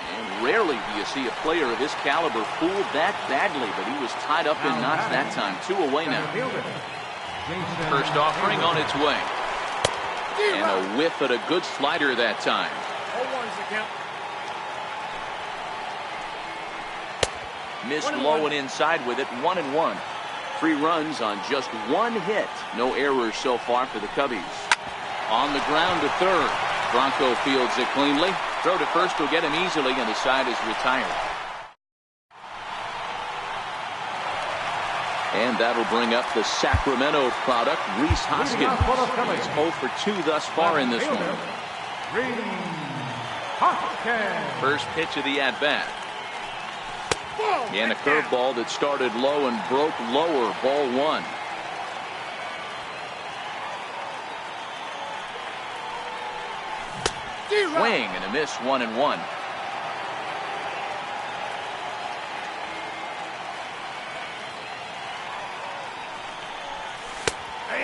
And rarely do you see a player of his caliber fooled that badly, but he was tied up in knots that time. 2 away now. First offering on its way. And a whiff at a good slider that time. Missed low and inside with it. 1-1. 3 runs on just 1 hit. No errors so far for the Cubbies. On the ground to third. Bronco fields it cleanly. Throw to first will get him easily, and the side is retired. And that'll bring up the Sacramento product, Rhys Hoskins. He's 0 for 2 thus far in this one. First pitch of the at-bat. And a curveball that started low and broke lower. Ball 1. Swing and a miss. 1-1.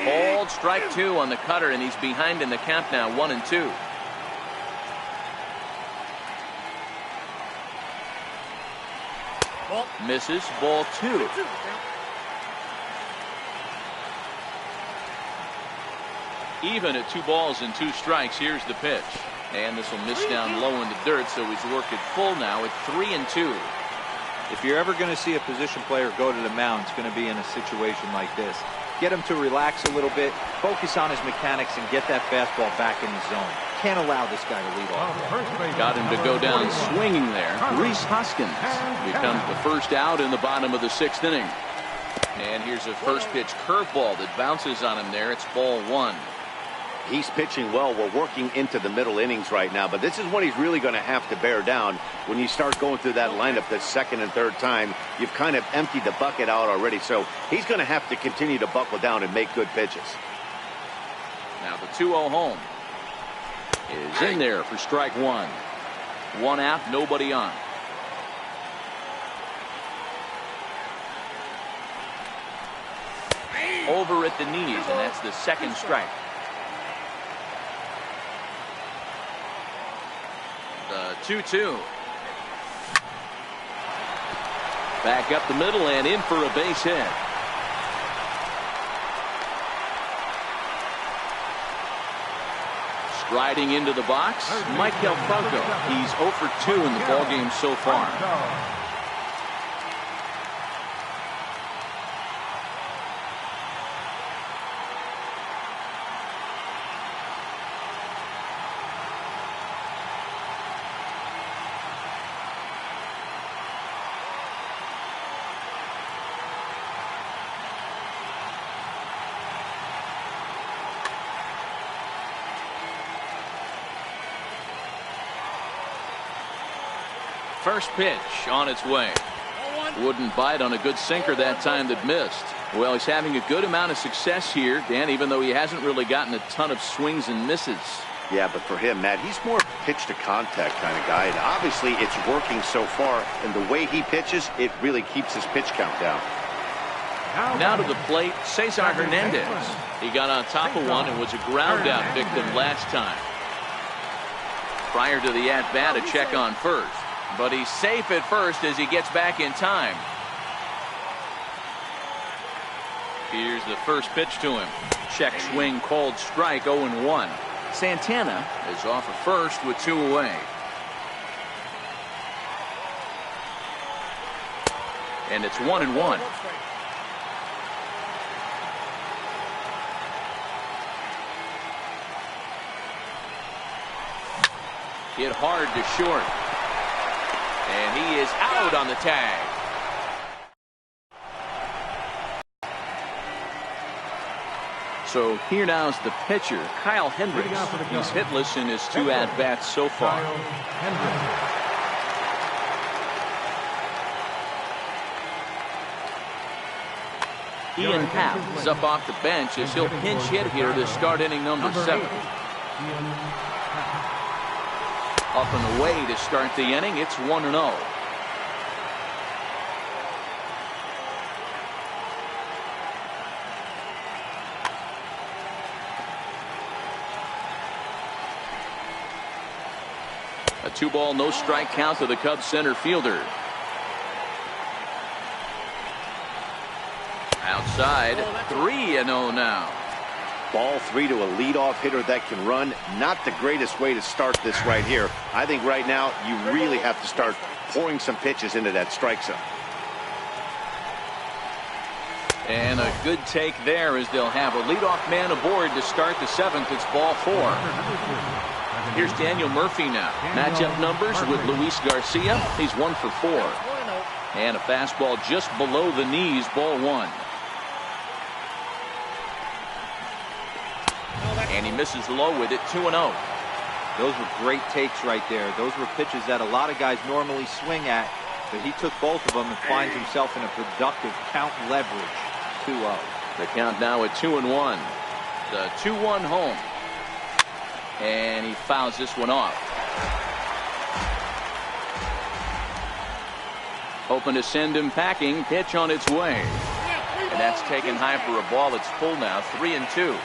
Ball Called strike 2 on the cutter, and he's behind in the count now, 1-2. Misses, ball 2. Even at 2 balls and 2 strikes. Here's the pitch. And this will miss down low in the dirt, so he's worked it full now at 3-2. If you're ever going to see a position player go to the mound, it's going to be in a situation like this. Get him to relax a little bit, focus on his mechanics, and get that fastball back in the zone. Can't allow this guy to lead off. Got him to go down swinging there. Reese Hoskins becomes the first out in the bottom of the 6th inning. And here's a first pitch curveball that bounces on him there. It's ball 1. He's pitching well. We're working into the middle innings right now, but this is when he's really going to have to bear down. When you start going through that lineup the second and third time, you've kind of emptied the bucket out already, so he's going to have to continue to buckle down and make good pitches. Now the 2-0 home is in there for strike 1. 1 out, nobody on. Over at the knees, and that's the 2nd strike. The 2-2. Back up the middle and in for a base hit. Striding into the box, Michael Franco. He's 0 for 2 in the ballgame so far. First pitch on its way. Wouldn't bite on a good sinker that time that missed. Well, he's having a good amount of success here, Dan, even though he hasn't really gotten a ton of swings and misses. Yeah, but for him, Matt, he's more pitch to contact kind of guy, and obviously it's working so far, and the way he pitches, it really keeps his pitch count down. Now to the plate, Cesar Hernandez. He got on top of one and was a ground out victim last time. Prior to the at-bat, a check on first. But he's safe at first as he gets back in time. Here's the first pitch to him. Check swing called strike, 0-1. Santana is off at first with 2 away. And it's 1-1. Hit hard to short. And he is out on the tag. So here now is the pitcher, Kyle Hendricks. He's hitless in his 2 at-bats so far. Ian Happ is up off the bench as he'll pinch hit here to start inning number 7. Up and away to start the inning. It's 1-0. A 2-ball, no strike count to the Cubs center fielder. Outside, 3-0 now. Ball 3 to a leadoff hitter that can run. Not the greatest way to start this right here. I think right now you really have to start pouring some pitches into that strike zone. And a good take there as they'll have a leadoff man aboard to start the 7th. It's ball 4. Here's Daniel Murphy now. Matchup numbers with Luis Garcia. He's 1 for 4. And a fastball just below the knees, ball 1. And he misses low with it, 2-0. Those were great takes right there. Those were pitches that a lot of guys normally swing at, but he took both of them and finds himself in a productive count leverage. 2-0. The count now at 2-1. The 2-1 home. And he fouls this one off. Hoping to send him packing. Pitch on its way. And that's taken high for a ball. It's full now, 3-2.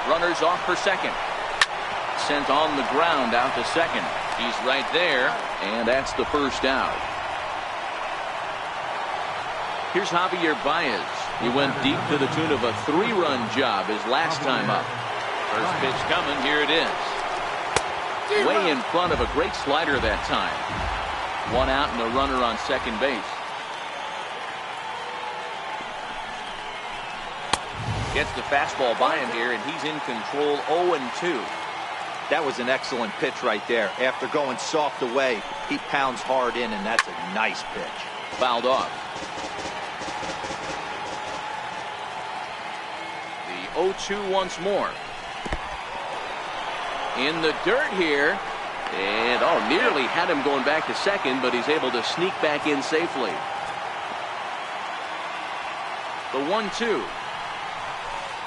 Runners off for second. Sent on the ground out to second. He's right there, and that's the first out. Here's Javier Baez. He went deep to the tune of a 3-run job his last time up. First pitch coming. Here it is. Way in front of a great slider that time. 1 out and a runner on second base. Gets the fastball by him here, and he's in control. 0-2. That was an excellent pitch right there. After going soft away, he pounds hard in, and that's a nice pitch. Fouled off. The 0-2 once more. In the dirt here. And, nearly had him going back to second, but he's able to sneak back in safely. The 1-2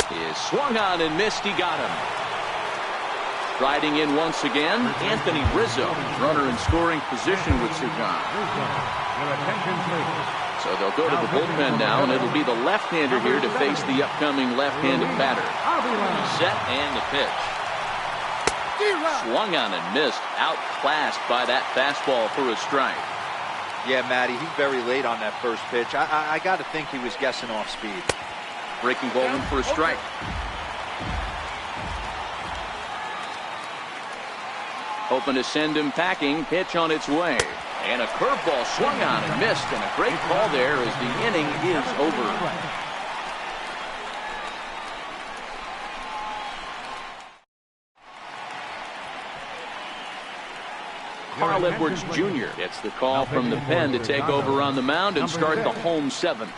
is swung on and missed. He got him. Riding in once again, Anthony Rizzo, runner in scoring position with Sagan. Your attention, please. So they'll go to the bullpen now, and it'll be the left-hander here to face the upcoming left-handed batter. Set and the pitch. Swung on and missed. Outclassed by that fastball for a strike. Yeah, Matty, he's very late on that first pitch. I got to think he was guessing off speed. Breaking ball in for a strike. Hoping to send him packing. Pitch on its way. And a curveball swung on and missed. And a great call there as the inning is over. Carl Edwards Jr. gets the call from the pen to take over on the mound and start the home 7th.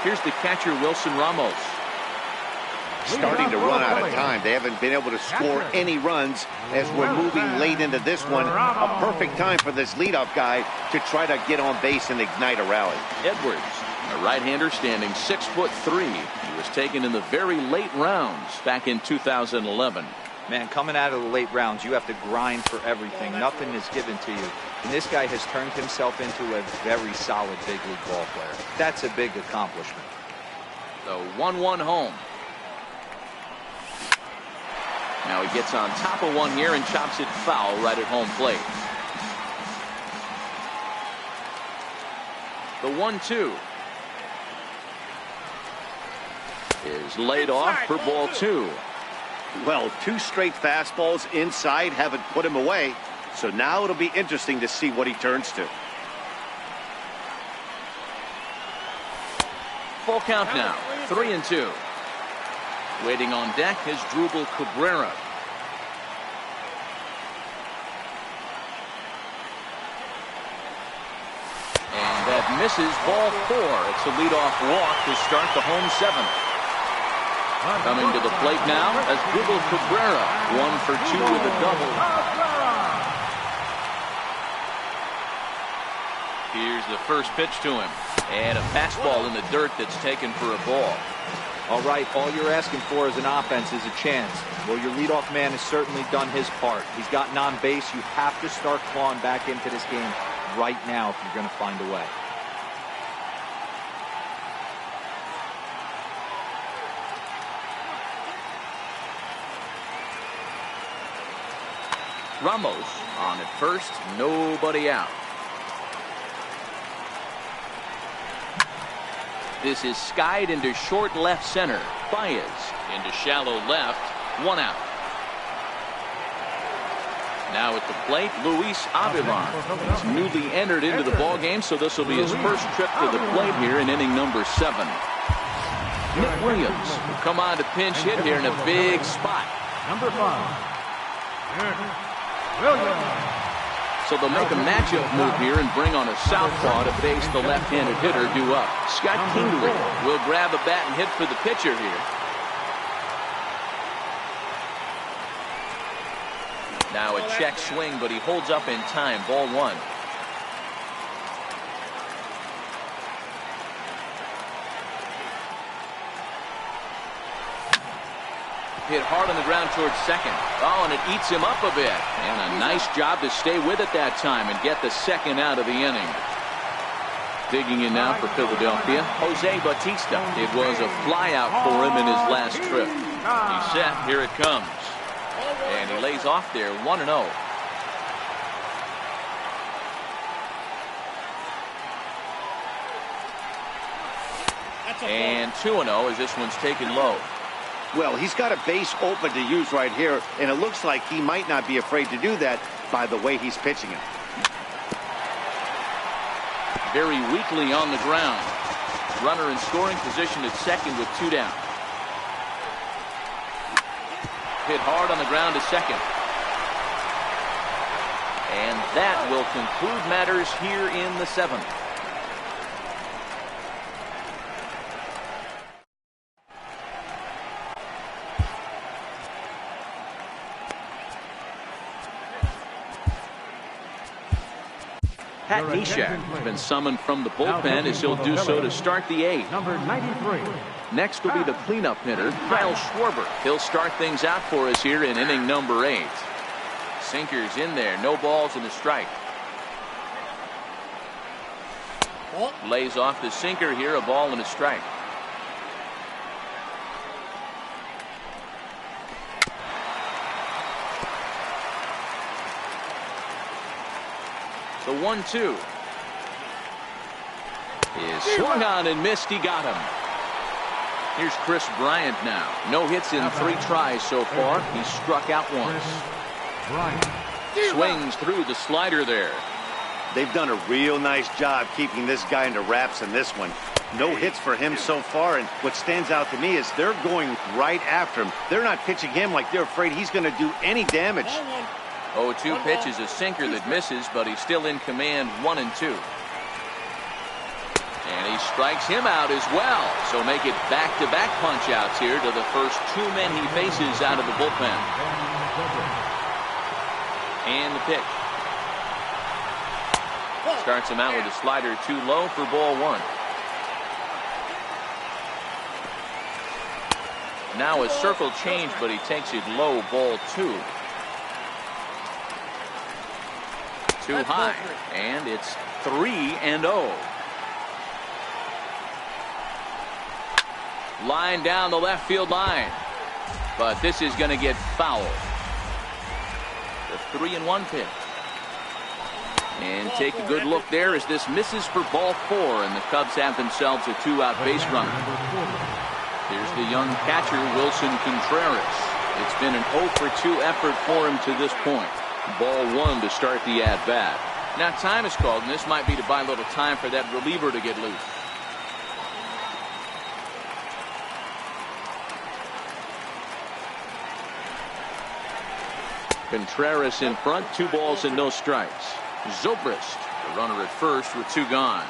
Here's the catcher, Wilson Ramos. Starting to run out of time. They haven't been able to score any runs as we're moving late into this one. A perfect time for this leadoff guy to try to get on base and ignite a rally. Edwards, a right-hander standing 6'3". He was taken in the very late rounds back in 2011. Man, coming out of the late rounds, you have to grind for everything. Nothing is given to you. And this guy has turned himself into a very solid big league ball player. That's a big accomplishment. The 1-1 home. Now he gets on top of one here and chops it foul right at home plate. The 1-2 is laid off for ball 2. Well, 2 straight fastballs inside haven't put him away. So now it'll be interesting to see what he turns to. Full count now. 3-2. Waiting on deck is Drupal Cabrera. And that misses ball 4. It's a leadoff walk to start the home 7th. Coming to the plate now as Drupal Cabrera. 1 for 2 with a double. Here's the first pitch to him. And a fastball in the dirt that's taken for a ball. All right, all you're asking for as an offense is a chance. Well, your leadoff man has certainly done his part. He's gotten on base. You have to start clawing back into this game right now if you're going to find a way. Ramos on at first, nobody out. This is skied into short left center. Baez into shallow left. 1 out. Now at the plate, Luis Avilan. He's newly entered into the ballgame, so this will be his first trip to the plate here in inning number 7. Nick Williams will come on to pinch hit here in a big spot. Number 5. Williams. So they'll make a matchup move here and bring on a southpaw to face the left-handed hitter due up. Scott Kingery will grab a bat and hit for the pitcher here. Now a check swing, but he holds up in time. Ball 1. Hit hard on the ground towards second. Oh, and it eats him up a bit. And a nice job to stay with it that time and get the second out of the inning. Digging in now for Philadelphia, Jose Bautista. It was a flyout for him in his last trip. He's set. Here it comes. And he lays off there 1-0. And 2-0 as this one's taken low. Well, he's got a base open to use right here, and it looks like he might not be afraid to do that by the way he's pitching it. Very weakly on the ground. Runner in scoring position at second with 2 down. Hit hard on the ground to second. And that will conclude matters here in the 7th. Pat Neshek has been summoned from the bullpen as he'll do so to start the 8th. Number 93. Next will be the cleanup hitter, Kyle Schwarber. He'll start things out for us here in inning number 8. Sinkers in there, no balls and a strike. Lays off the sinker here, a ball and a strike. The 1-2 is swung on and missed. He got him. Here's Chris Bryant now. No hits in 3 tries so far. He struck out once. Swings through the slider there. They've done a real nice job keeping this guy into wraps in this one. No hits for him so far, and what stands out to me is they're going right after him. They're not pitching him like they're afraid he's going to do any damage. 0-2 pitch is a sinker that misses, but he's still in command. 1-2. And he strikes him out as well. So make it back-to-back punch-outs here to the first 2 men he faces out of the bullpen. And the pitch. Starts him out with a slider too low for ball 1. Now a circle change, but he takes it low, ball 2. Too high, and it's 3-0. Line down the left field line, but this is going to get foul. The 3-1 pitch. And take a good look there as this misses for ball 4, and the Cubs have themselves a 2-out base runner. Here's the young catcher, Wilson Contreras. It's been an 0-for-2 effort for him to this point. Ball 1 to start the at-bat. Now time is called, and this might be to buy a little time for that reliever to get loose. Contreras in front, 2 balls and no strikes. Zobrist, the runner at first with 2 gone.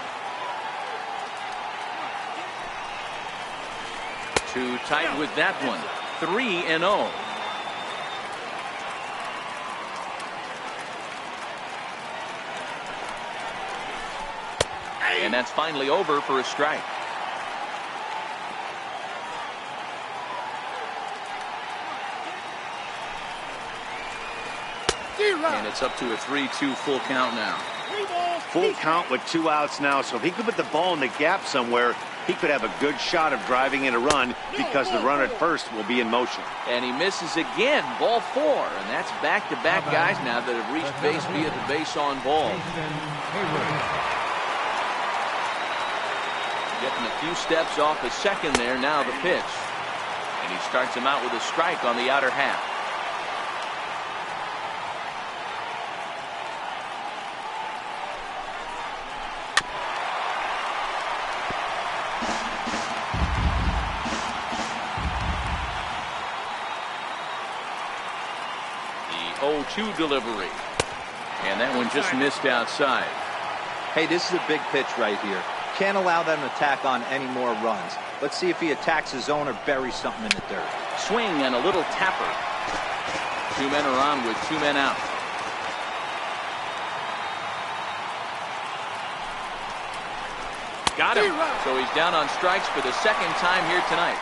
Too tight with that one. 3-0. And that's finally over for a strike. And it's up to a 3-2 full count now. Full count with 2 outs now, so if he could put the ball in the gap somewhere, he could have a good shot of driving in a run because the runner at first will be in motion. And he misses again, ball 4, and that's back-to-back guys now that have reached base via the base on ball. Getting a few steps off a second there. Now the pitch, and he starts him out with a strike on the outer half. The 0-2 delivery, and that one just missed outside. Hey, this is a big pitch right here. Can't allow them to tack on any more runs. Let's see if he attacks his zone or buries something in the dirt. Swing and a little tapper. 2 men are on with 2 men out. Got him. So he's down on strikes for the 2nd time here tonight.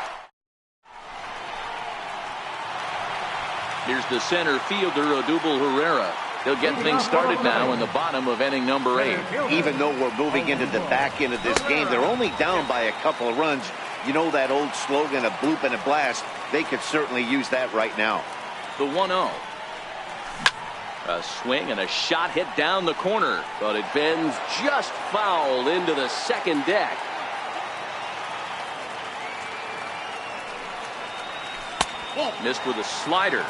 Here's the center fielder, Odubel Herrera. They'll get things started now in the bottom of inning number 8. Even though we're moving into the back end of this game, they're only down by a couple of runs. You know that old slogan, a bloop and a blast? They could certainly use that right now. The 1-0. A swing and a shot hit down the corner, but it bends just foul into the second deck. Missed with a slider.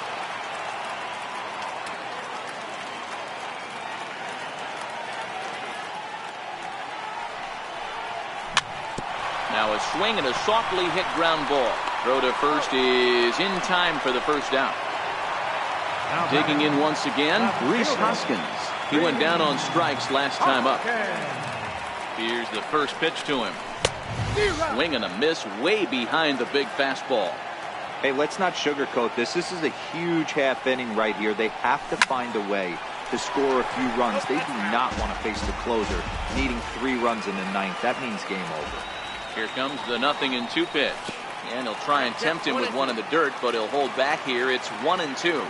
Now a swing and a softly hit ground ball. Throw to first is in time for the first out. Digging in once again, Rhys Hoskins. He went down on strikes last time up. Here's the first pitch to him. Swing and a miss way behind the big fastball. Hey, let's not sugarcoat this. This is a huge half inning right here. They have to find a way to score a few runs. They do not want to face the closer, needing 3 runs in the 9th. That means game over. Here comes the 0-2 pitch. And he'll try and tempt him with one in the dirt, but he'll hold back here. It's 1-2.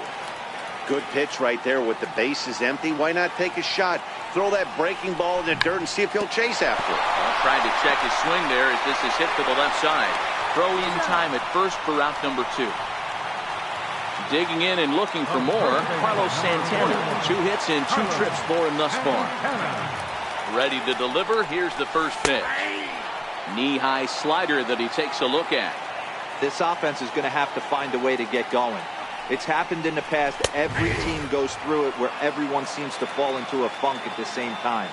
Good pitch right there with the bases empty. Why not take a shot? Throw that breaking ball in the dirt and see if he'll chase after it. Well, tried to check his swing there as this is hit to the left side. Throw in time at first for out number 2. Digging in and looking for more, Carlos Santana. 2 hits and 2 trips for him thus far. Ready to deliver. Here's the first pitch. Knee-high slider that he takes a look at. This offense is going to have to find a way to get going. It's happened in the past. Every team goes through it where everyone seems to fall into a funk at the same time.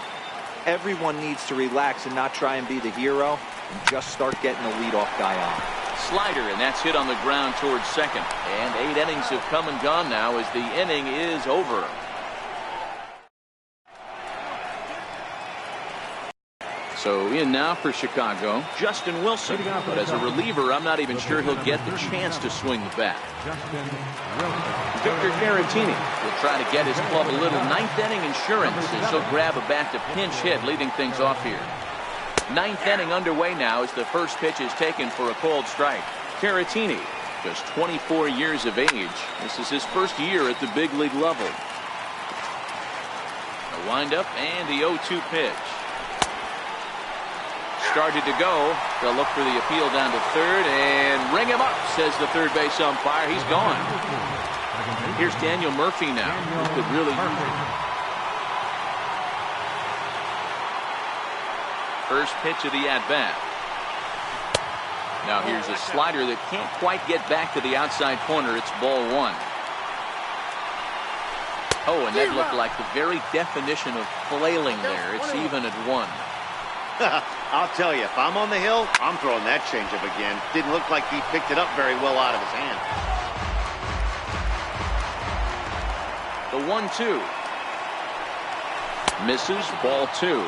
Everyone needs to relax and not try and be the hero and just start getting the leadoff guy on. Slider, and that's hit on the ground towards second. And 8 innings have come and gone now as the inning is over. So in now for Chicago, Justin Wilson. But as a reliever, I'm not even sure he'll get the chance to swing the bat. Victor Caratini will try to get his club a little 9th inning insurance as he'll grab a bat to pinch hit, leading things off here. 9th inning underway now as the first pitch is taken for a called strike. Caratini, just 24 years of age. This is his first year at the big league level. A windup and the 0-2 pitch. Started to go. They'll look for the appeal down to third and ring him up, says the third base umpire. He's gone. Here's Daniel Murphy now. Who could really use it. First pitch of the at-bat. Now here's a slider that can't quite get back to the outside corner. It's ball 1. Oh, and that looked like the very definition of flailing there. It's even at 1. I'll tell you, if I'm on the hill, I'm throwing that changeup again. Didn't look like he picked it up very well out of his hand. The 1-2. Misses, ball 2.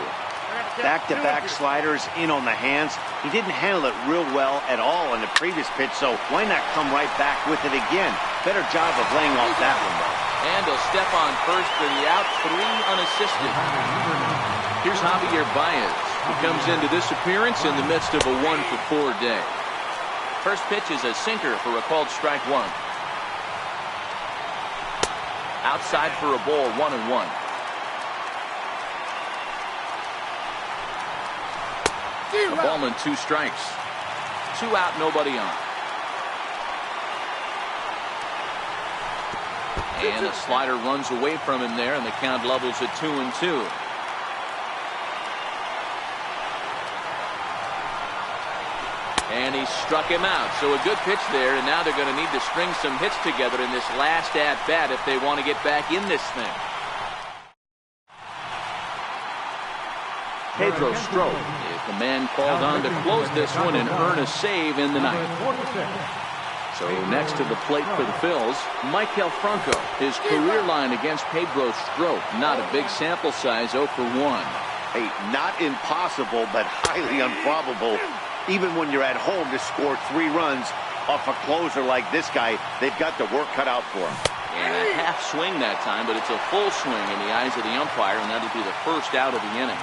Back-to-back sliders in on the hands. He didn't handle it real well at all in the previous pitch, so why not come right back with it again? Better job of laying off that one, though. And he'll step on first for the out, 3 unassisted. Here's Javier Baez. He comes into this appearance in the midst of a 1-for-4 day. First pitch is a sinker for a called strike 1. Outside for a ball, 1-1. A ball and 2 strikes. 2 out, nobody on. And a slider runs away from him there, and the count levels at 2-2. And he struck him out. So a good pitch there, and now they're going to need to string some hits together in this last at-bat if they want to get back in this thing. Pedro Strop is the man called on to close this one and earn a save in the 9th. So next to the plate for the Phils, Maikel Franco. His career line against Pedro Strop. Not a big sample size, 0 for 1. Hey, not impossible, but highly improbable. Even when you're at home to score 3 runs off a closer like this guy, they've got the work cut out for him. And a half swing that time, but it's a full swing in the eyes of the umpire, and that'll be the first out of the inning.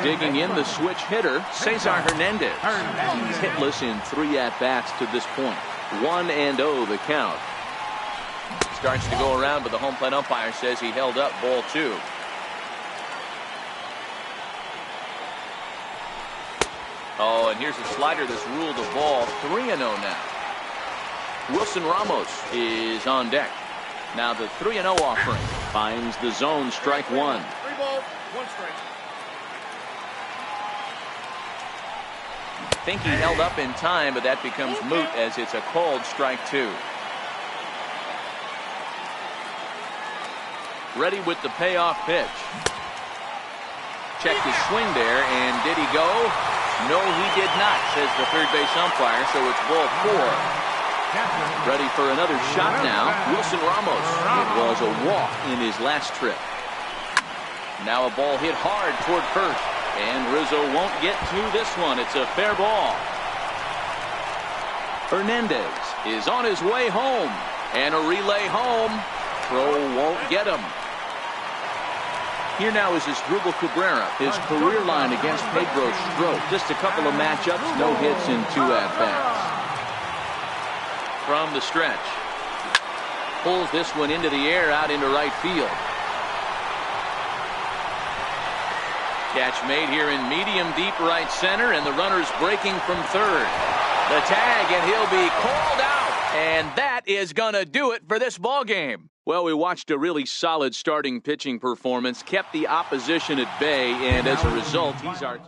Digging in the switch hitter, Cesar Hernandez. He's hitless in 3 at-bats to this point. 1-0 the count. starts to go around, but the home plate umpire says he held up ball 2. Oh, and here's a slider that's ruled a ball. 3-0 now. Wilson Ramos is on deck. Now the 3-0 offering finds the zone, strike 1. 3 balls, 1 strike. Think he held up in time, but that becomes moot as it's a called strike 2. Ready with the payoff pitch. Checked his swing there, and did he go? No, he did not, says the third base umpire, so it's ball 4. Ready for another shot now. Wilson Ramos. It was a walk in his last trip. Now a ball hit hard toward first, and Rizzo won't get to this one. It's a fair ball. Hernandez is on his way home, and a relay home. Throw won't get him. Here now is Asdrubal Cabrera, his career line against Pedro Strop. Just a couple of matchups, no hits in 2 at-bats. From the stretch. Pulls this one into the air out into right field. Catch made here in medium deep right center, and the runner's breaking from third. The tag, and he'll be called out. And that is going to do it for this ball game. Well, we watched a really solid starting pitching performance, kept the opposition at bay, and as a result, he's our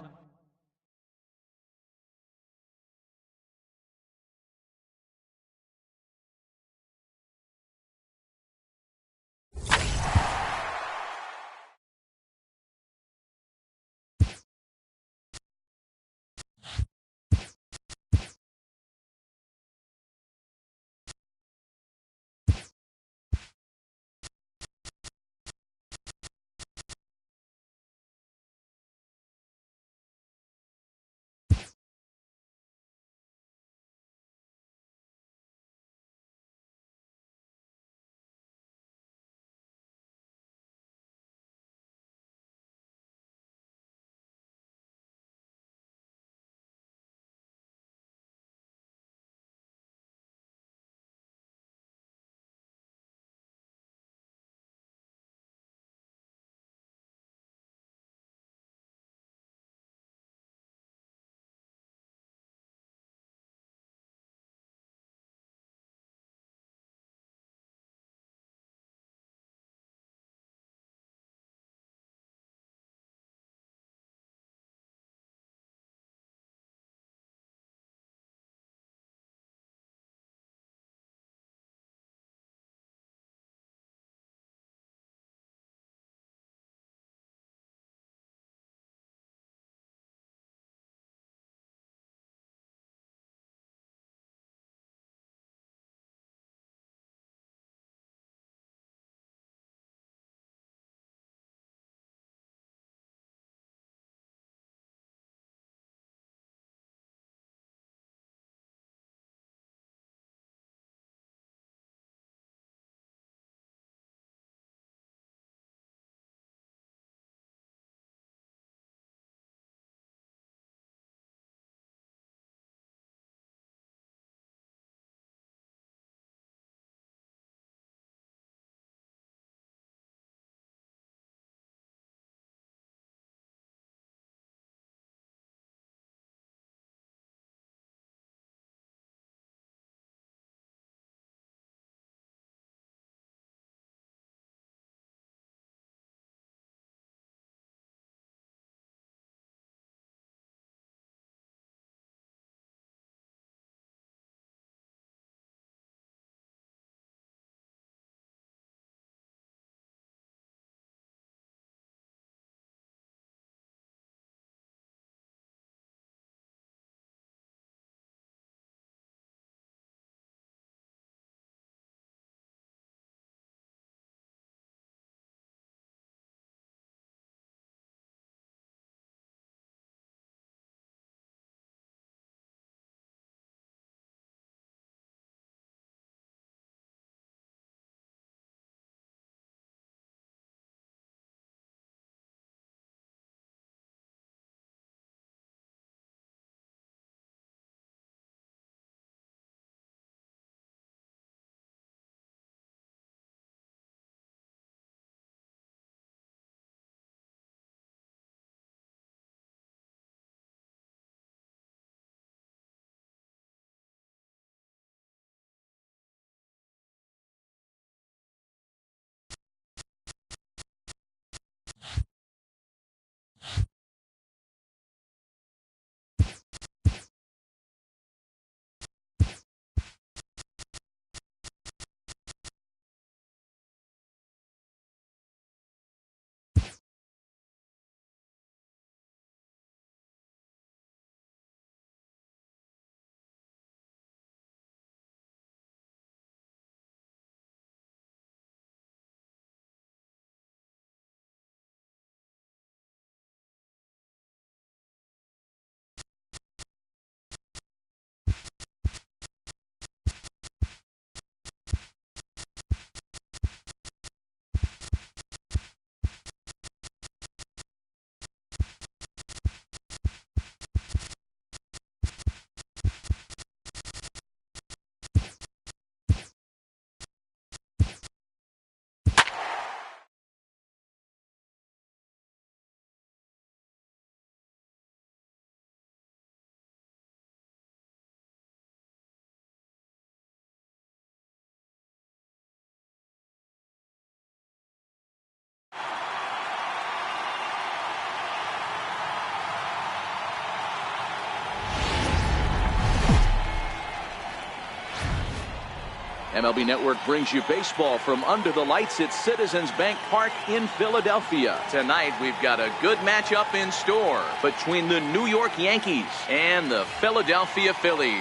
MLB Network brings you baseball from under the lights at Citizens Bank Park in Philadelphia. Tonight, we've got a good matchup in store between the New York Yankees and the Philadelphia Phillies.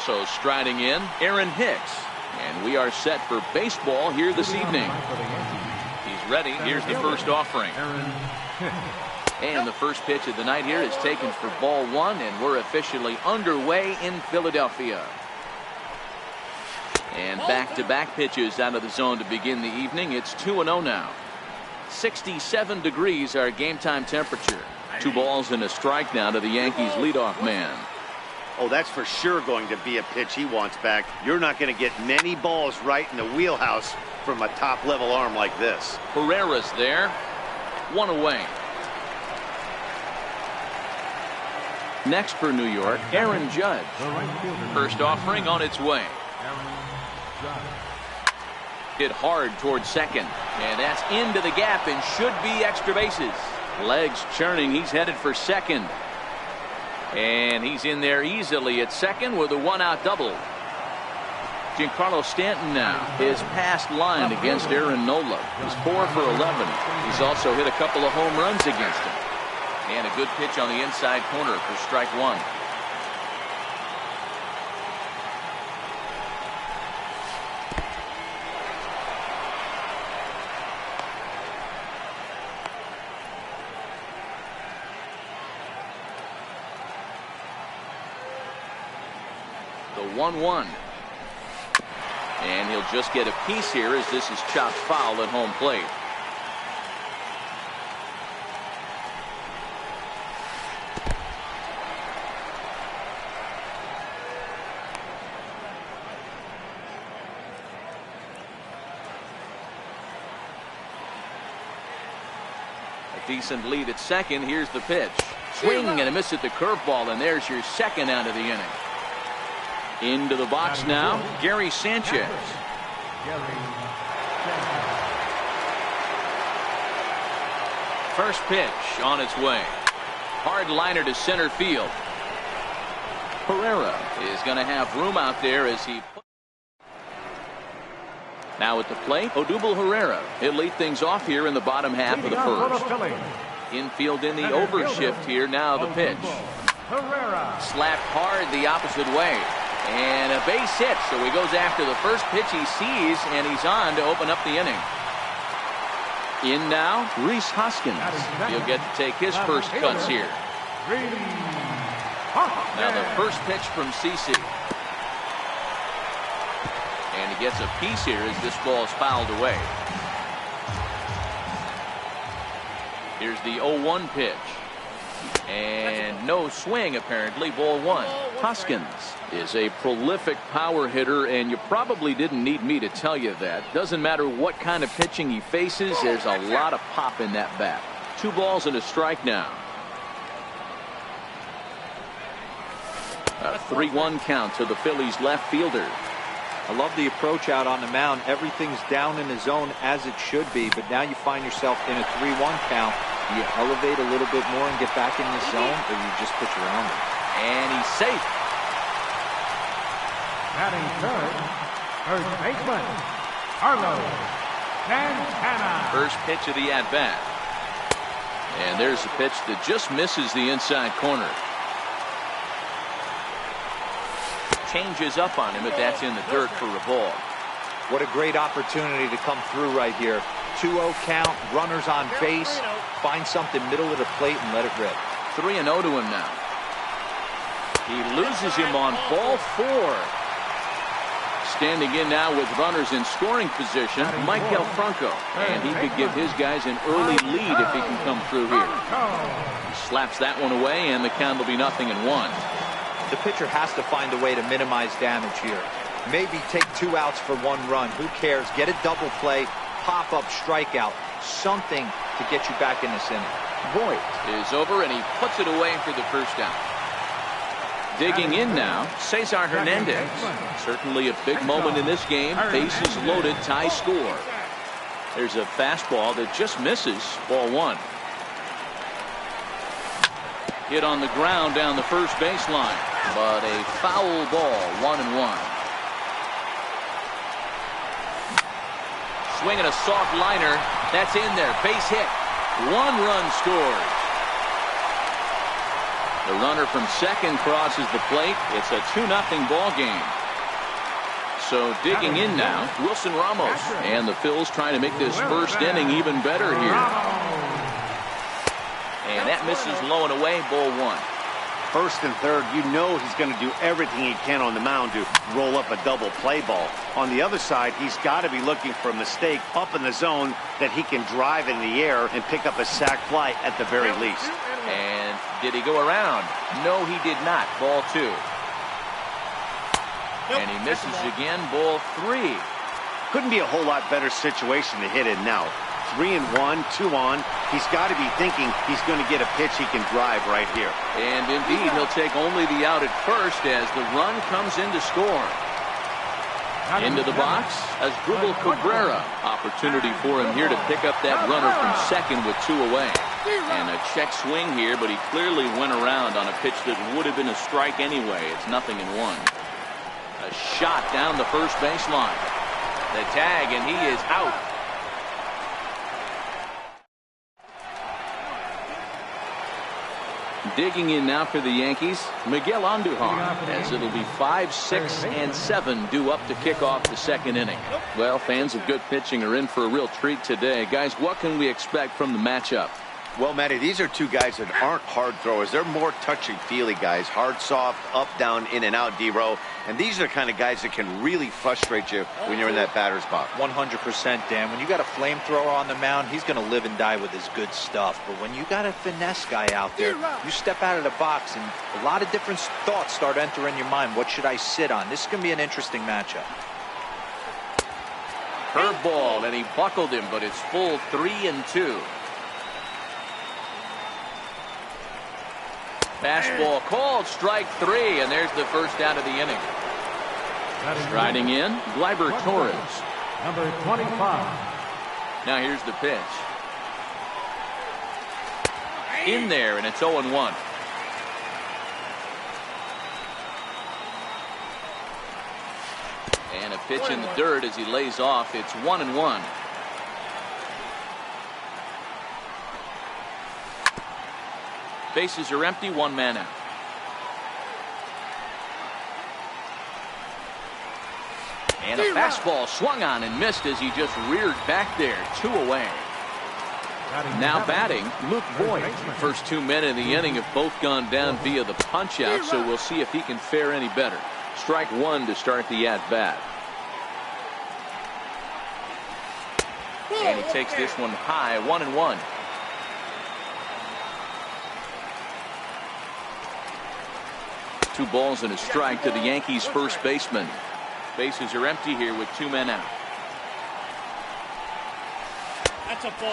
So striding in, Aaron Hicks. And we are set for baseball here this evening. He's ready. Here's the first offering. And the first pitch of the night here is taken for ball one, and we're officially underway in Philadelphia. And back-to-back pitches out of the zone to begin the evening. It's 2-0 now. 67 degrees our game time temperature. 2 balls and a strike now to the Yankees leadoff man. Oh, that's for sure going to be a pitch he wants back. You're not going to get many balls right in the wheelhouse from a top-level arm like this. Herrera's there. 1 away. Next for New York, Aaron Judge. First offering on its way. Hit hard towards second, and that's into the gap and should be extra bases. Legs churning, he's headed for second, and he's in there easily at second with a 1-out double. Giancarlo Stanton now, his past line against Aaron Nola is 4 for 11. He's also hit a couple of home runs against him, and a good pitch on the inside corner for strike one. The 1-1. And he'll just get a piece here as this is chopped foul at home plate. A decent lead at second. Here's the pitch. Swing and a miss at the curveball, and there's your second out of the inning. Into the box now, Gary Sanchez. First pitch on its way. Hard liner to center field. Herrera is going to have room out there as he... Now at the plate, Odubel Herrera. He'll lead things off here in the bottom half of the first. Infield in the overshift here. Now the pitch. Slapped hard the opposite way. And a base hit, so he goes after the first pitch he sees, and he's on to open up the inning. In now, Rhys Hoskins. He'll get to take his first cuts here. Now the first pitch from CC. And he gets a piece here as this ball is fouled away. Here's the 0-1 pitch. And no swing, apparently. Ball one. Hoskins is a prolific power hitter, and you probably didn't need me to tell you that. Doesn't matter what kind of pitching he faces, there's a lot of pop in that bat. 2 balls and a strike now. A 3-1 count to the Phillies left fielder. I love the approach out on the mound. Everything's down in the zone as it should be, but now you find yourself in a 3-1 count. Do you elevate a little bit more and get back in the zone, or you just pitch around it? And he's safe. Batting third, first baseman, Carlos Santana. First pitch of the at-bat. And there's a pitch that just misses the inside corner. Changes up on him, but that's in the dirt for a ball. What a great opportunity to come through right here. 2-0 count, runners on base. Find something middle of the plate and let it rip. 3-0 to him now. He loses him on ball 4. Standing in now with runners in scoring position, Michael Franco. And he could give his guys an early lead if he can come through here. He slaps that one away, and the count will be 0-1. The pitcher has to find a way to minimize damage here. Maybe take 2 outs for 1 run. Who cares? Get a double play, pop up, strikeout, something to get you back in this inning. Voigt is over, and he puts it away for the first out. Digging in now, Cesar Hernandez. Certainly a big moment in this game. Bases loaded, tie score. There's a fastball that just misses. Ball 1. Hit on the ground down the first baseline, but a foul ball. 1-1. swinging a soft liner. That's in there. Base hit. 1 run scores. The runner from second crosses the plate. It's a 2-0 ball game. So digging in now, Wilson Ramos. And the Phils trying to make this first inning even better here. And that misses low and away, ball 1. First and third, you know he's going to do everything he can on the mound to roll up a double play ball. On the other side, he's got to be looking for a mistake up in the zone that he can drive in the air and pick up a sac fly at the very least. And did he go around? No, he did not. Ball 2. And he misses again, ball 3. Couldn't be a whole lot better situation to hit in now. 3-1, 2 on. He's got to be thinking he's going to get a pitch he can drive right here. And indeed, he'll take only the out at first as the run comes in to score. Into the box as Asdrubal Cabrera. Opportunity for him here to pick up that runner from second with 2 away. And a check swing here, but he clearly went around on a pitch that would have been a strike anyway. It's 0-1. A shot down the first baseline. The tag, and he is out. Digging in now for the Yankees, Miguel Andujar, as it'll be 5, 6, and 7 due up to kick off the second inning. Well, fans of good pitching are in for a real treat today. Guys, what can we expect from the matchup? Well, Matty, these are two guys that aren't hard throwers. They're more touchy-feely guys. Hard, soft, up, down, in and out, D-row. And these are the kind of guys that can really frustrate you when you're in that batter's box. 100%, Dan. When you got a flamethrower on the mound, he's going to live and die with his good stuff. But when you got a finesse guy out there, you step out of the box and a lot of different thoughts start entering your mind. What should I sit on? This is going to be an interesting matchup. Curveball, and he buckled him, but it's full 3-2. Fastball called, strike 3, and there's the first out of the inning. Striding in, Gleyber Torres. Number 25. Now here's the pitch. In there, and it's 0-1. And a pitch in the dirt as he lays off. It's 1-1. Bases are empty, 1 man out. And a fastball swung on and missed as he just reared back there. 2 away. Now batting, Luke Voigt. First 2 men in the inning have both gone down via the punch out, so we'll see if he can fare any better. Strike 1 to start the at bat. And he takes this one high, 1-1. Two balls and a strike to the Yankees first baseman. Bases are empty here with 2 men out.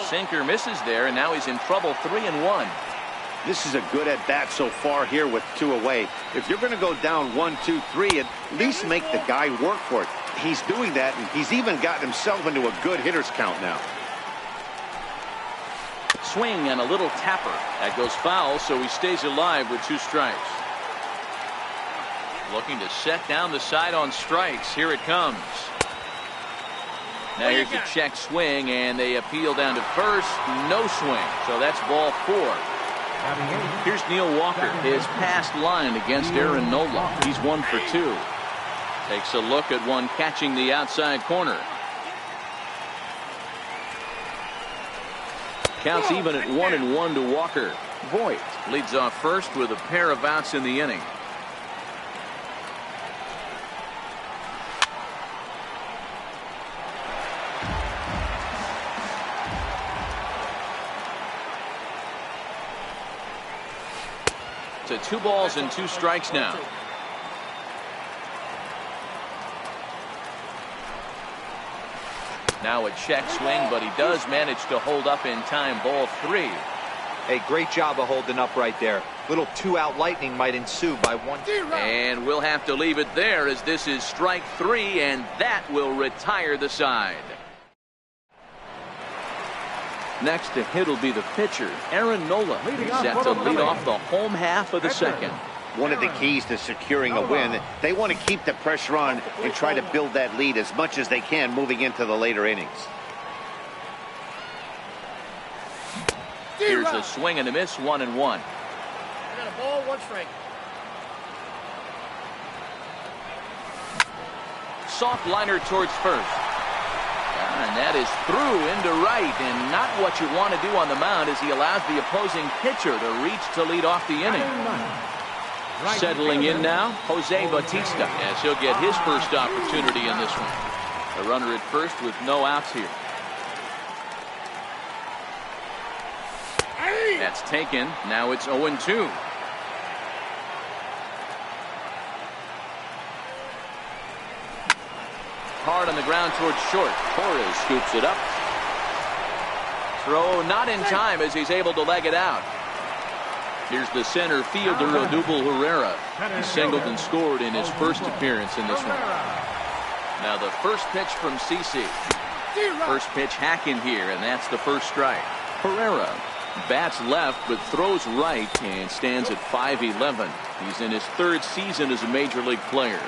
Sinker misses there, and now he's in trouble. 3-1. This is a good at bat so far here with 2 away. If you're going to go down 1, 2, 3, at least make the guy work for it. He's doing that, and he's even gotten himself into a good hitter's count now. Swing and a little tapper. That goes foul, so he stays alive with 2 strikes. Looking to set down the side on strikes. Here it comes. Now here's a check swing, and they appeal down to first. No swing, so that's ball 4. Here's Neil Walker. His past line against Aaron Nola. He's 1 for 2. Takes a look at one catching the outside corner. Counts even at 1-1 to Walker. Voigt leads off first with a pair of outs in the inning. To 2 balls and 2 strikes now. Now a check swing, but he does manage to hold up in time. Ball 3. Hey, great job of holding up right there. Little 2-out lightning might ensue by 1. And we'll have to leave it there as this is strike 3, and that will retire the side. Next to hit will be the pitcher, Aaron Nola. He's set to lead off the home half of the second. One of the keys to securing a win, they want to keep the pressure on and try to build that lead as much as they can moving into the later innings. Here's a swing and a miss, 1-1. I got a ball, 1 strike. Soft liner towards first. And that is through into right, and not what you want to do on the mound as he allows the opposing pitcher to reach to lead off the inning. Settling in now, Jose Bautista, as he'll get his first opportunity in this one. A runner at first with no outs here. That's taken. Now it's 0-2. Hard on the ground towards short. Torres scoops it up. Throw not in time as he's able to leg it out. Here's the center fielder, Odubel Herrera. He singled and scored in his first appearance in this one. Now the first pitch from CC. First pitch hacking here, and that's the first strike. Herrera bats left but throws right and stands at 5'11". He's in his 3rd season as a major league player.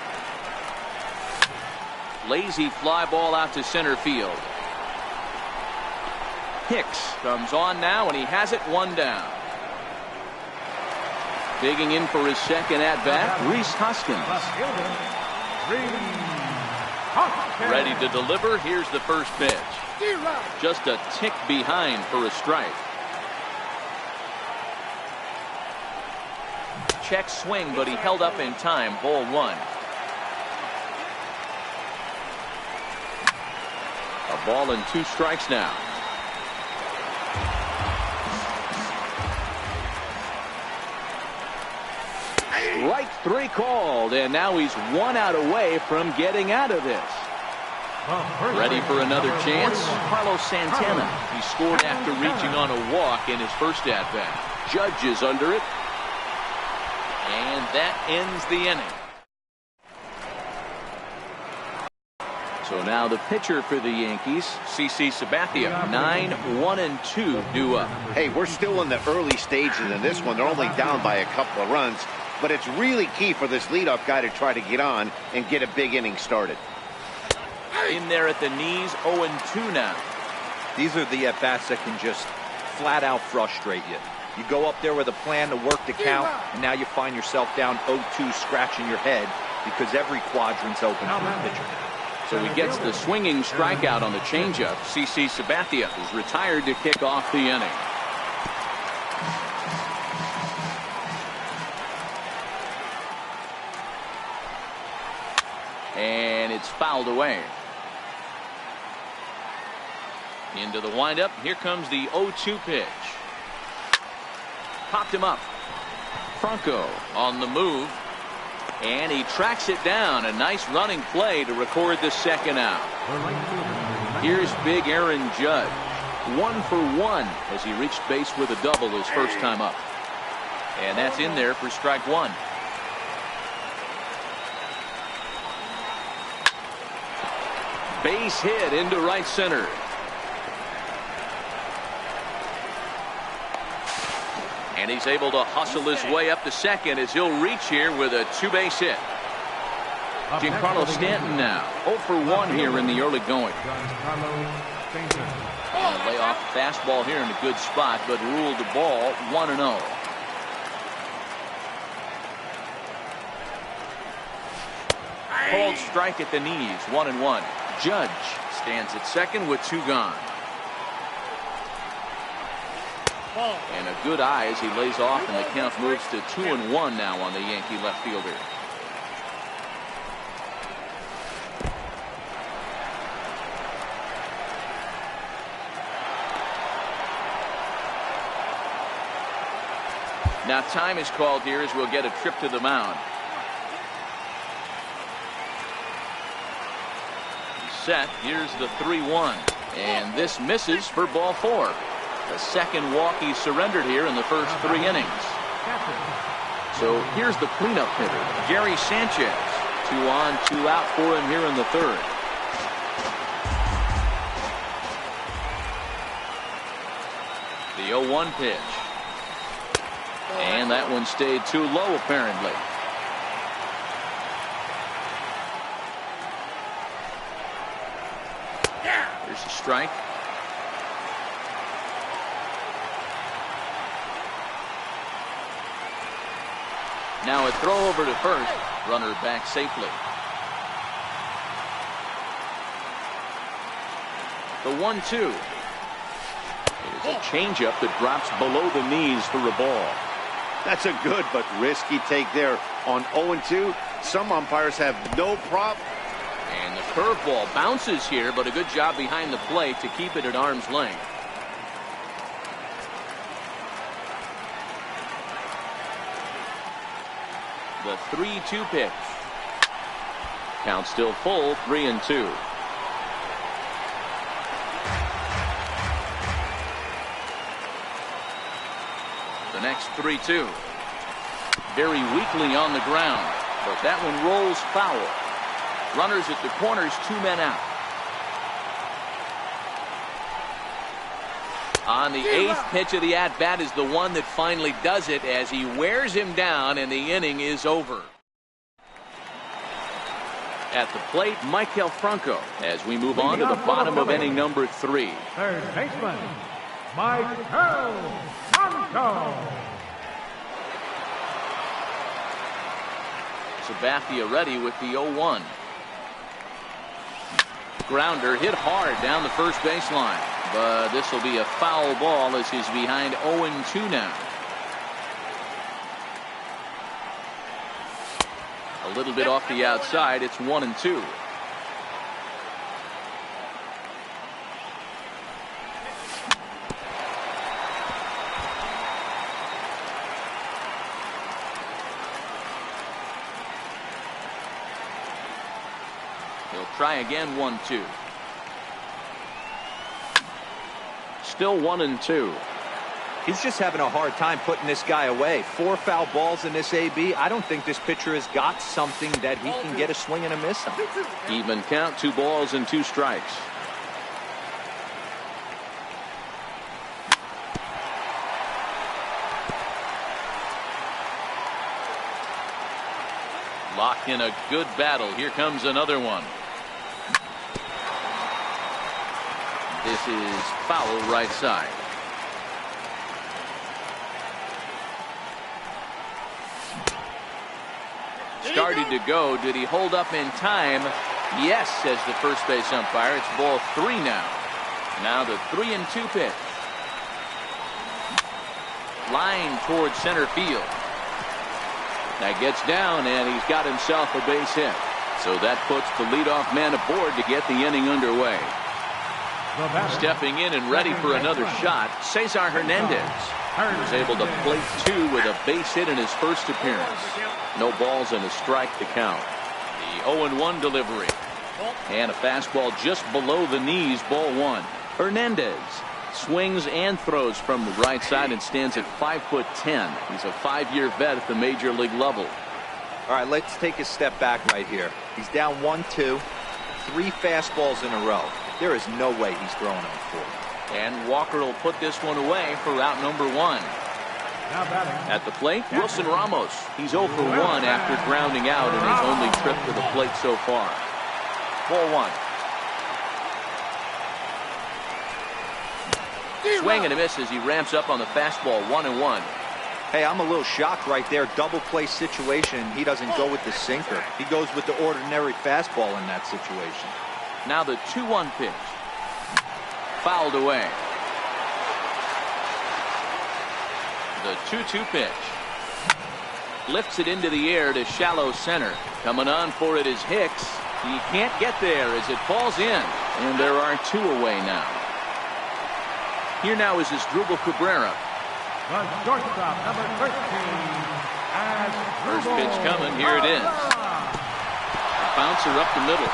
Lazy fly ball out to center field. Hicks comes on now, and he has it 1 down. Digging in for his second at bat, Rhys Hoskins. Ready to deliver. Here's the first pitch. Just a tick behind for a strike. Check swing, but he held up in time. Ball 1. A ball and 2 strikes now. Right 3 called, and now he's 1 out away from getting out of this. Ready for another chance? Carlos Santana. He scored after reaching on a walk in his first at-bat. Judge is under it. And that ends the inning. So now the pitcher for the Yankees, CC Sabathia. 9-1-2 due up. Hey, we're still in the early stages in this one. They're only down by a couple of runs. But it's really key for this leadoff guy to try to get on and get a big inning started. In there at the knees, 0-2 now. These are the at-bats that can just flat out frustrate you. You go up there with a plan to work the count, and now you find yourself down 0-2 scratching your head because every quadrant's open for the pitcher. So he gets the swinging strikeout on the changeup. CC Sabathia is retired to kick off the inning. And it's fouled away. Into the windup. Here comes the 0-2 pitch. Popped him up. Franco on the move. And he tracks it down. A nice running play to record the second out. Here's big Aaron Judge. 1 for 1 as he reached base with a double his first time up. And that's in there for strike 1. Base hit into right center. And he's able to hustle his way up to second as he'll reach here with a 2-base hit. Giancarlo Stanton now 0 for 1 here in the early going. And a layoff fastball here in a good spot, but ruled the ball 1-0. Called strike at the knees, 1-1. Judge stands at second with 2 gone. And a good eye as he lays off, and the count moves to 2-1 now on the Yankee left fielder. Now time is called here as we'll get a trip to the mound. Set. Here's the 3-1. And this misses for ball 4. The second walk he surrendered here in the first 3 innings. So here's the cleanup hitter, Gary Sanchez. 2 on, 2 out for him here in the 3rd. The 0-1 pitch. And that one stayed too low apparently. Here's a strike. Now a throw over to first. Runner back safely. The 1-2. It is a changeup that drops below the knees for a ball. That's a good but risky take there. On 0-2, some umpires have no problem. And the curveball bounces here, but a good job behind the plate to keep it at arm's length. The 3-2 pitch. Count still full, 3-2. The next 3-2. Very weakly on the ground, but that one rolls foul. Runners at the corners, 2 men out. On the 8th pitch of the at-bat is the one that finally does it as he wears him down and the inning is over. At the plate, Michael Franco as we move on to the bottom of inning number 3. Third baseman, Michael Franco. Sabathia ready with the 0-1. Grounder hit hard down the first baseline, but this will be a foul ball as he's behind 0-2 now. A little bit off the outside. It's 1-2. He'll try again. 1-2. Still 1-2. He's just having a hard time putting this guy away. 4 foul balls in this AB. I don't think this pitcher has got something that he can get a swing and a miss on. Even count, 2 balls and 2 strikes. Lock in a good battle. Here comes another one. This is foul right side. Started to go. Did he hold up in time? Yes, says the first base umpire. It's ball 3 now. Now the 3-2 pitch. Line towards center field. That gets down, and he's got himself a base hit. So that puts the leadoff man aboard to get the inning underway. Stepping in and ready for another shot, Cesar Hernandez. He was able to plate 2 with a base hit in his first appearance. No balls and a strike to count. The 0-1 delivery. And a fastball just below the knees, ball 1. Hernandez swings and throws from the right side and stands at 5'10". He's a 5-year vet at the major league level. All right, let's take a step back right here. He's down 1-2, 3 fastballs in a row. There is no way he's throwing them 4. And Walker will put this one away for out number 1. At the plate, Wilson Ramos. He's 0 for 1 after grounding out in his only trip to the plate so far. Ball 1. Swing and a miss as he ramps up on the fastball. 1-1. Hey, I'm a little shocked right there. Double play situation. He doesn't go with the sinker. He goes with the ordinary fastball in that situation. Now the 2-1 pitch. Fouled away. The 2-2 pitch. Lifts it into the air to shallow center. Coming on for it is Hicks. He can't get there as it falls in. And there are 2 away now. Here now is Asdrubal Cabrera. The shortstop, number 13. First pitch coming. Here it is. A bouncer up the middle.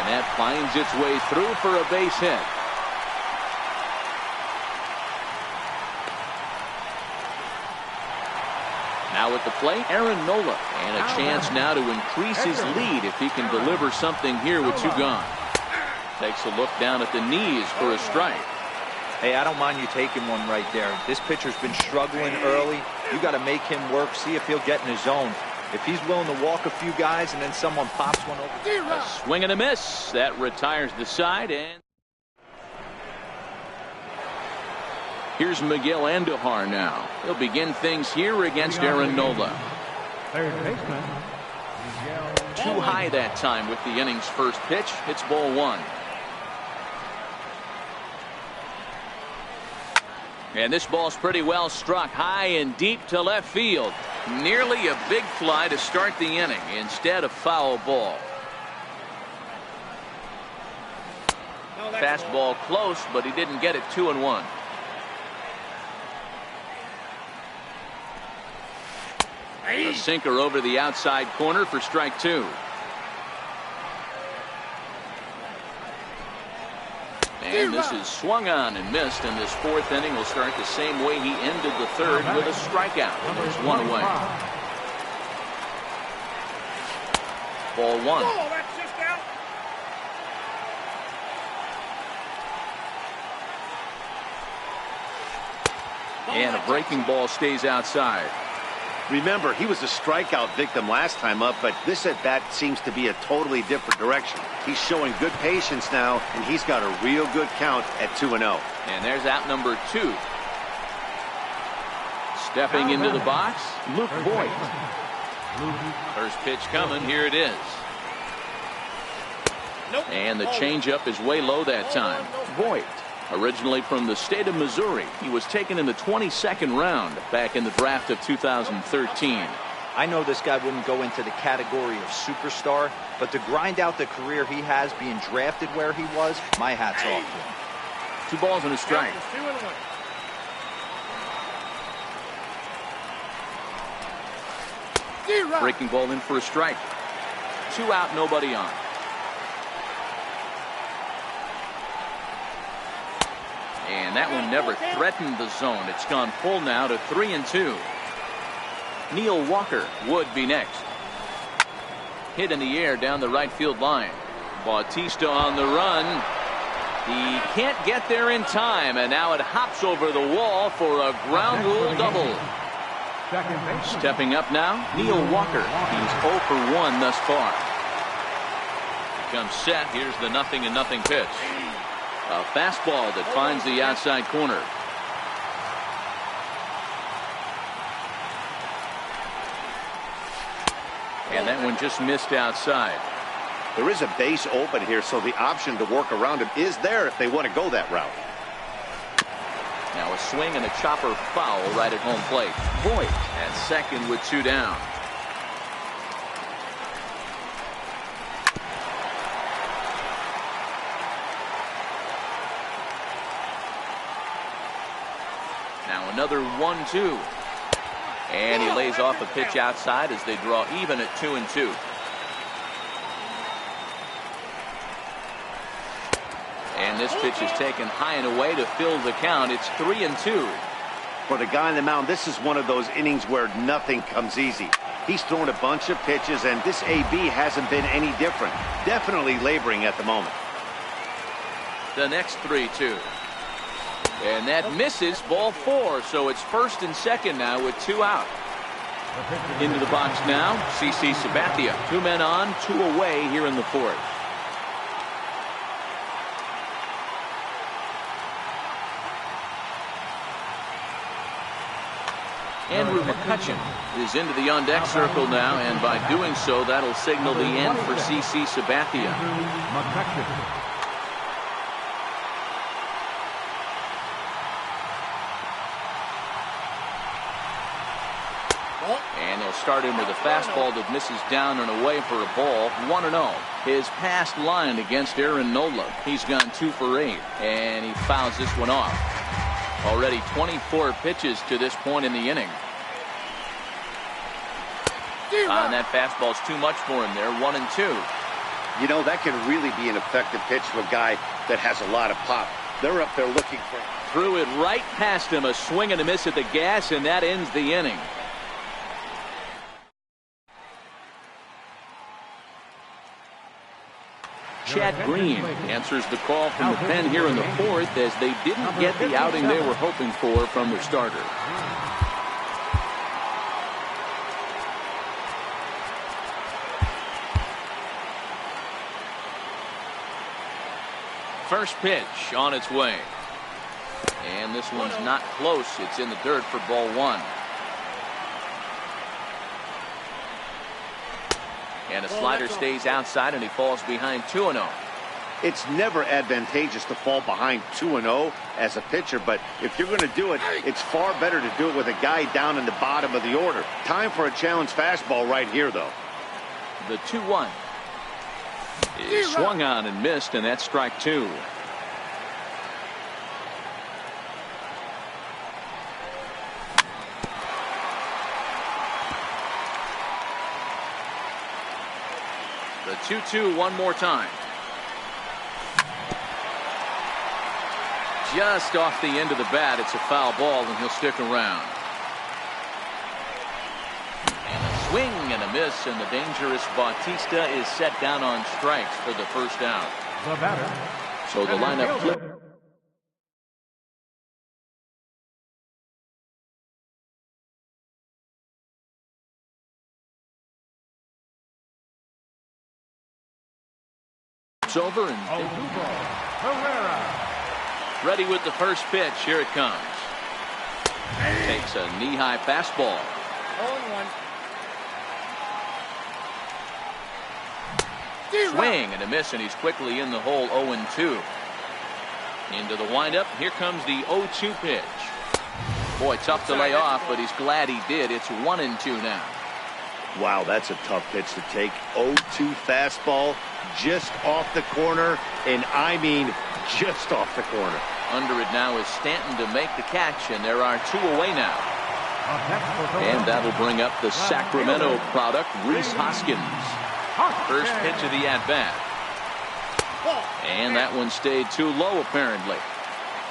And that finds its way through for a base hit. Now at the plate, Aaron Nola. And a chance now to increase his lead if he can deliver something here with 2 gone. Takes a look down at the knees for a strike. Hey, I don't mind you taking one right there. This pitcher's been struggling early. You got to make him work, see if he'll get in his zone. If he's willing to walk a few guys and then someone pops one over. A swing and a miss. That retires the side. And here's Miguel Andujar now. He'll begin things here against Aaron Nola. Third baseman, Too high that time with the inning's first pitch. It's ball one. And this ball's pretty well struck high and deep to left field. Nearly a big fly to start the inning instead of foul ball. No, that's Fastball close, but he didn't get it. 2-1. A sinker over the outside corner for strike two. And this is swung on and missed, and this fourth inning will start the same way he ended the third, with a strikeout. There's one away. Ball one. Oh, that's just out. And a breaking ball stays outside. Remember, he was a strikeout victim last time up, but this at bat seems to be a totally different direction. He's showing good patience now, and he's got a real good count at 2-0. And there's out number two. Stepping into the box, Luke Voigt. First pitch coming. Here it is. Nope. And the changeup is way low that time. Voigt, originally from the state of Missouri, he was taken in the 22nd round back in the draft of 2013. I know this guy wouldn't go into the category of superstar, but to grind out the career he has being drafted where he was, my hat's off to him. 2 balls and a strike. It's 2-1. Breaking ball in for a strike. 2 out, nobody on. And that one never threatened the zone. It's gone full now to 3-2. Neil Walker would be next. Hit in the air down the right field line. Bautista on the run. He can't get there in time, and now it hops over the wall for a ground rule double. Stepping up now, Neil Walker. He's 0 for 1 thus far. Comes set. Here's the 0-0 pitch. A fastball that finds the outside corner. And that one just missed outside. There is a base open here, so the option to work around him is there if they want to go that route. Now a swing and a chopper foul right at home plate. Voigt at second with 2 down. Now another 1-2. And he lays off a pitch outside as they draw even at 2-2. And this pitch is taken high and away to fill the count. It's 3-2. For the guy on the mound, this is one of those innings where nothing comes easy. He's thrown a bunch of pitches, and this AB hasn't been any different. Definitely laboring at the moment. The next 3-2. And that misses, ball 4. So it's first and second now with 2 out. Into the box now, CC Sabathia. 2 men on, 2 away here in the fourth. Andrew McCutcheon is into the on-deck circle now, and by doing so, that'll signal the end for CC Sabathia. And they'll start him with a fastball that misses down and away for a ball. 1-0. His past line against Aaron Nola. He's gone 2 for 8, and he fouls this one off. Already 24 pitches to this point in the inning. And that fastball's too much for him there. 1-2. You know, that can really be an effective pitch to a guy that has a lot of pop. They're up there looking for. Threw it right past him. A swing and a miss at the gas, and that ends the inning. Chad Green answers the call from the pen here in the fourth, as they didn't get the outing they were hoping for from their starter. First pitch on its way. And this one's not close. It's in the dirt for ball 1. And a slider stays outside, and he falls behind 2-0. It's never advantageous to fall behind 2-0 as a pitcher, but if you're going to do it, it's far better to do it with a guy down in the bottom of the order. Time for a challenge fastball right here, though. The 2-1 is swung on and missed, and that's strike 2. The 2-2 one more time. Just off the end of the bat. It's a foul ball, and he'll stick around. And a swing and a miss, and the dangerous Bautista is set down on strikes for the first out. The batter. So the lineup flip. It's over, and ready with the first pitch. Here it comes. Takes a knee-high fastball. 0-1. Swing and a miss, and he's quickly in the hole. 0-2. Into the windup. Here comes the 0-2 pitch. Boy, tough to lay off, but he's glad he did. It's 1-2 now. Wow, that's a tough pitch to take. 0-2 fastball just off the corner, and I mean just off the corner. Under it now is Stanton to make the catch, and there are 2 away now. And that'll bring up the Sacramento product, Rhys Hoskins. First pitch of the at-bat. And that one stayed too low, apparently.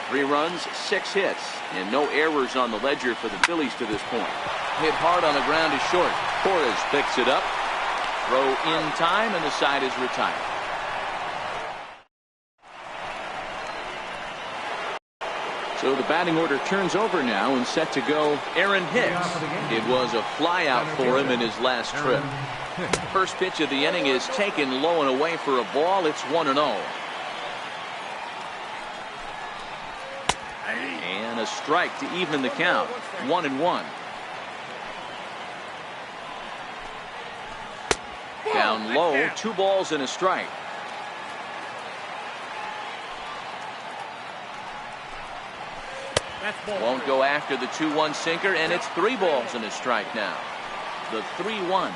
3 runs, 6 hits, and no errors on the ledger for the Phillies to this point. Hit hard on the ground is short. Torres picks it up. Throw in time, and the side is retired. So the batting order turns over now, and set to go Aaron Hicks. It was a flyout for him in his last trip. First pitch of the inning is taken low and away for a ball. It's 1-0. And a strike to even the count. 1-1. Down low, 2 balls and a strike. Won't go after the 2-1 sinker, and it's 3 balls and a strike now. The 3-1.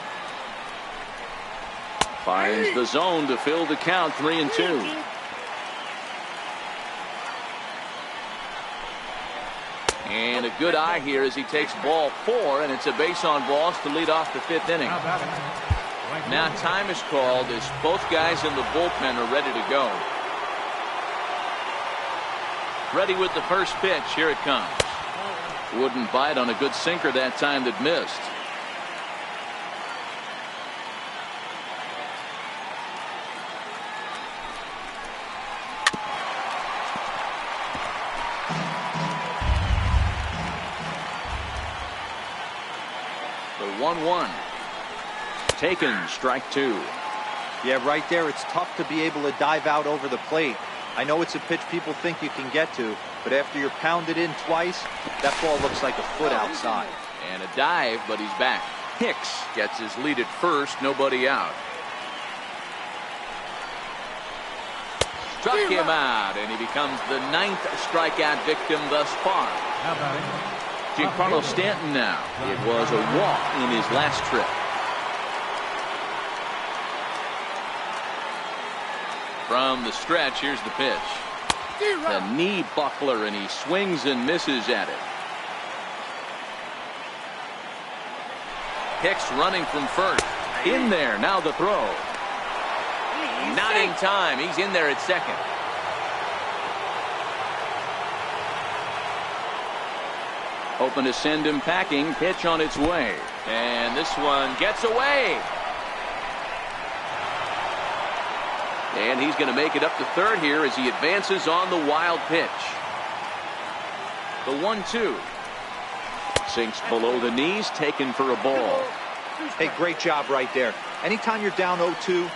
Finds the zone to fill the count. 3-2. And a good eye here as he takes ball 4, and it's a base on balls to lead off the 5th inning. Now time is called as both guys in the bullpen are ready to go. Ready with the first pitch. Here it comes. Wouldn't bite on a good sinker that time that missed. The 1-1. Taken, strike 2. Yeah, right there, it's tough to be able to dive out over the plate. I know it's a pitch people think you can get to, but after you're pounded in twice, that ball looks like a foot outside. And a dive, but he's back. Hicks gets his lead at first, nobody out. Struck him out, and he becomes the 9th strikeout victim thus far. Giancarlo Stanton now. It was a walk in his last trip. From the stretch, here's the pitch. The knee buckler, and he swings and misses at it. Hicks running from first. In there, now the throw. Not in time. He's in there at second. Hoping to send him packing. Pitch on its way. And this one gets away. And he's going to make it up to third here as he advances on the wild pitch. The 1-2. Sinks below the knees, taken for a ball. Hey, great job right there. Anytime you're down 0-2,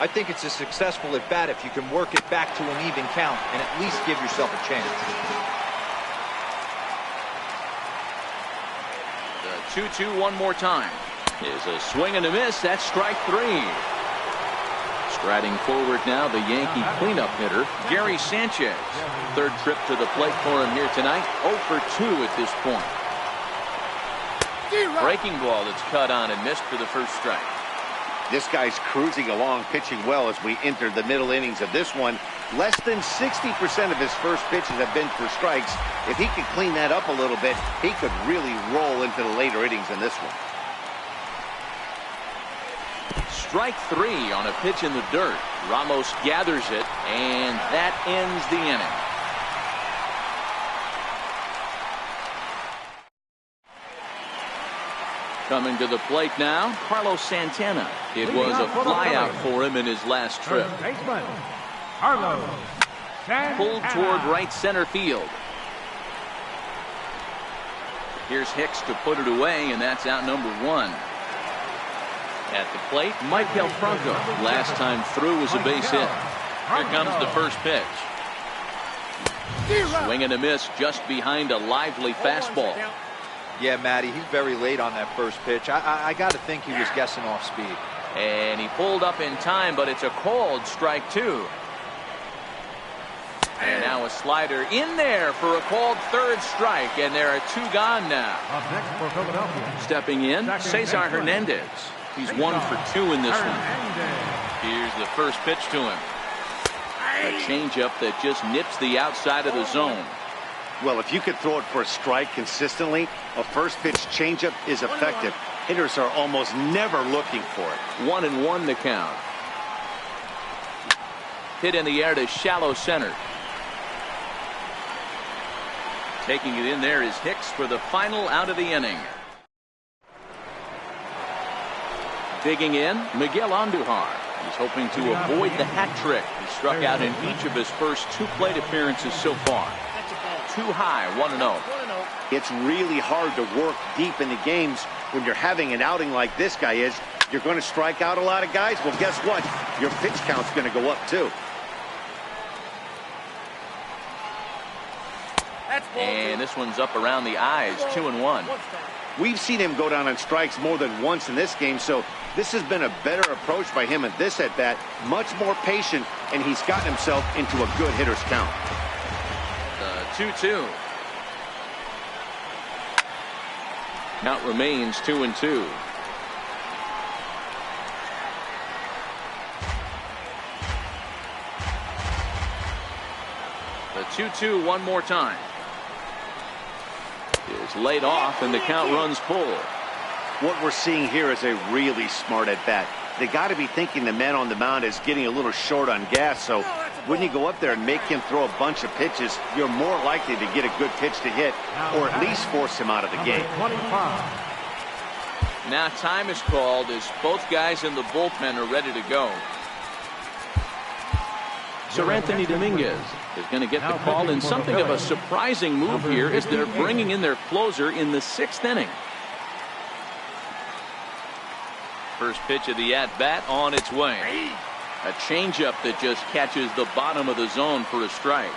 I think it's a successful at bat if you can work it back to an even count and at least give yourself a chance. The 2-2 one more time. Is a swing and a miss. That's strike 3. Striding forward now, the Yankee cleanup hitter, Gary Sanchez. Third trip to the plate for him here tonight. 0 for 2 at this point. Breaking ball that's cut on and missed for the first strike. This guy's cruising along, pitching well as we enter the middle innings of this one. Less than 60% of his first pitches have been for strikes. If he could clean that up a little bit, he could really roll into the later innings in this one. Strike 3 on a pitch in the dirt. Ramos gathers it, and that ends the inning. Coming to the plate now, Carlos Santana. It was a flyout for him in his last trip. Pulled toward right center field. Here's Hicks to put it away, and that's out number 1. At the plate, Maikel Franco. Last time through was a base hit. Here comes the first pitch. Swing and a miss just behind a lively fastball. Yeah, Matty, he's very late on that first pitch. I got to think he was guessing off speed. And he pulled up in time, but it's a called strike 2. And now a slider in there for a called third strike, and there are 2 gone now. Up next for Philadelphia. Stepping in, Cesar Hernandez. He's 1 for 2 in this one. Here's the first pitch to him. A changeup that just nips the outside of the zone. Well, if you could throw it for a strike consistently, a first pitch changeup is effective. Hitters are almost never looking for it. 1-1 the count. Hit in the air to shallow center. Taking it in there is Hicks for the final out of the inning. Digging in, Miguel Andujar. He's hoping to avoid the hat trick. He struck out in each of his first 2 plate appearances so far. Too high, 1-0. It's really hard to work deep into games when you're having an outing like this guy is. You're going to strike out a lot of guys. Well, guess what? Your pitch count's going to go up too. And this one's up around the eyes, 2-1. We've seen him go down on strikes more than once in this game, so this has been a better approach by him at this at-bat. Much more patient, and he's gotten himself into a good hitter's count. The 2-2. Count remains 2-2. The 2-2 one more time. Is laid off, and the count runs full. What we're seeing here is a really smart at-bat. They got to be thinking the man on the mound is getting a little short on gas, so when you go up there and make him throw a bunch of pitches, you're more likely to get a good pitch to hit, or at least force him out of the game. Now time is called as both guys in the bullpen are ready to go. Sir Anthony Dominguez is going to get the call in something of a surprising move here as they're bringing in their closer in the 6th inning. First pitch of the at-bat on its way. A changeup that just catches the bottom of the zone for a strike.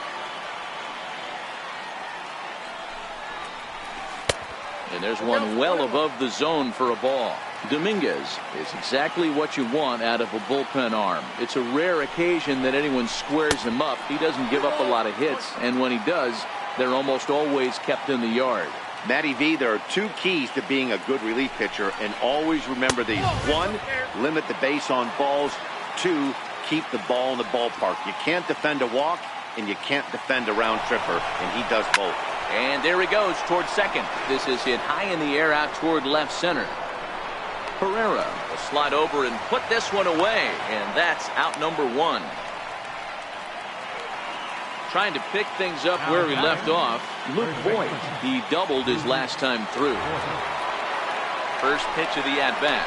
And there's one well above the zone for a ball. Dominguez is exactly what you want out of a bullpen arm. It's a rare occasion that anyone squares him up. He doesn't give up a lot of hits, and when he does, they're almost always kept in the yard. Matty V, there are 2 keys to being a good relief pitcher, and always remember these. 1, limit the base on balls. 2, keep the ball in the ballpark. You can't defend a walk, and you can't defend a round tripper, and he does both. And there he goes toward second. This is hit high in the air out toward left center. Pereira will slide over and put this one away, and that's out number 1. Trying to pick things up where he left off, Luke Voigt. He doubled his last time through. First pitch of the at-bat.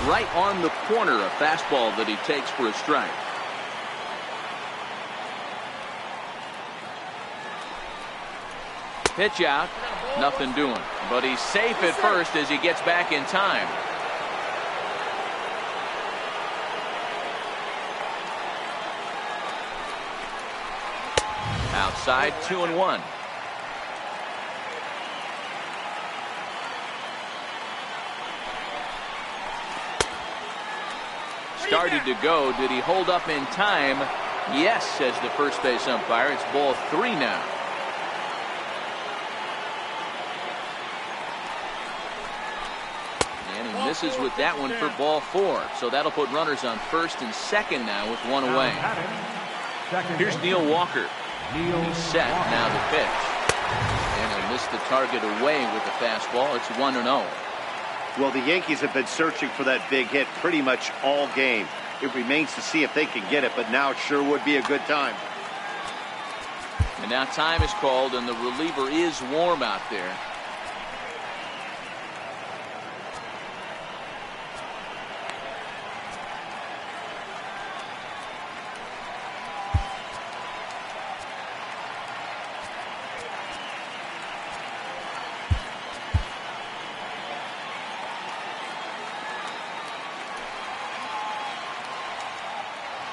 Right on the corner, a fastball that he takes for a strike. Pitch out, nothing doing. But he's safe at first as he gets back in time. Outside, 2-1. started to go. Did he hold up in time? Yes, says the first base umpire. It's ball 3 now. And he misses with that one for ball 4. So that'll put runners on first and second now with one away. Here's Neil Walker. He's set. Now the pitch. And he missed the target away with the fastball. It's 1-0. Well, the Yankees have been searching for that big hit pretty much all game. It remains to see if they can get it, but now it sure would be a good time. And now time is called, and the reliever is warm out there.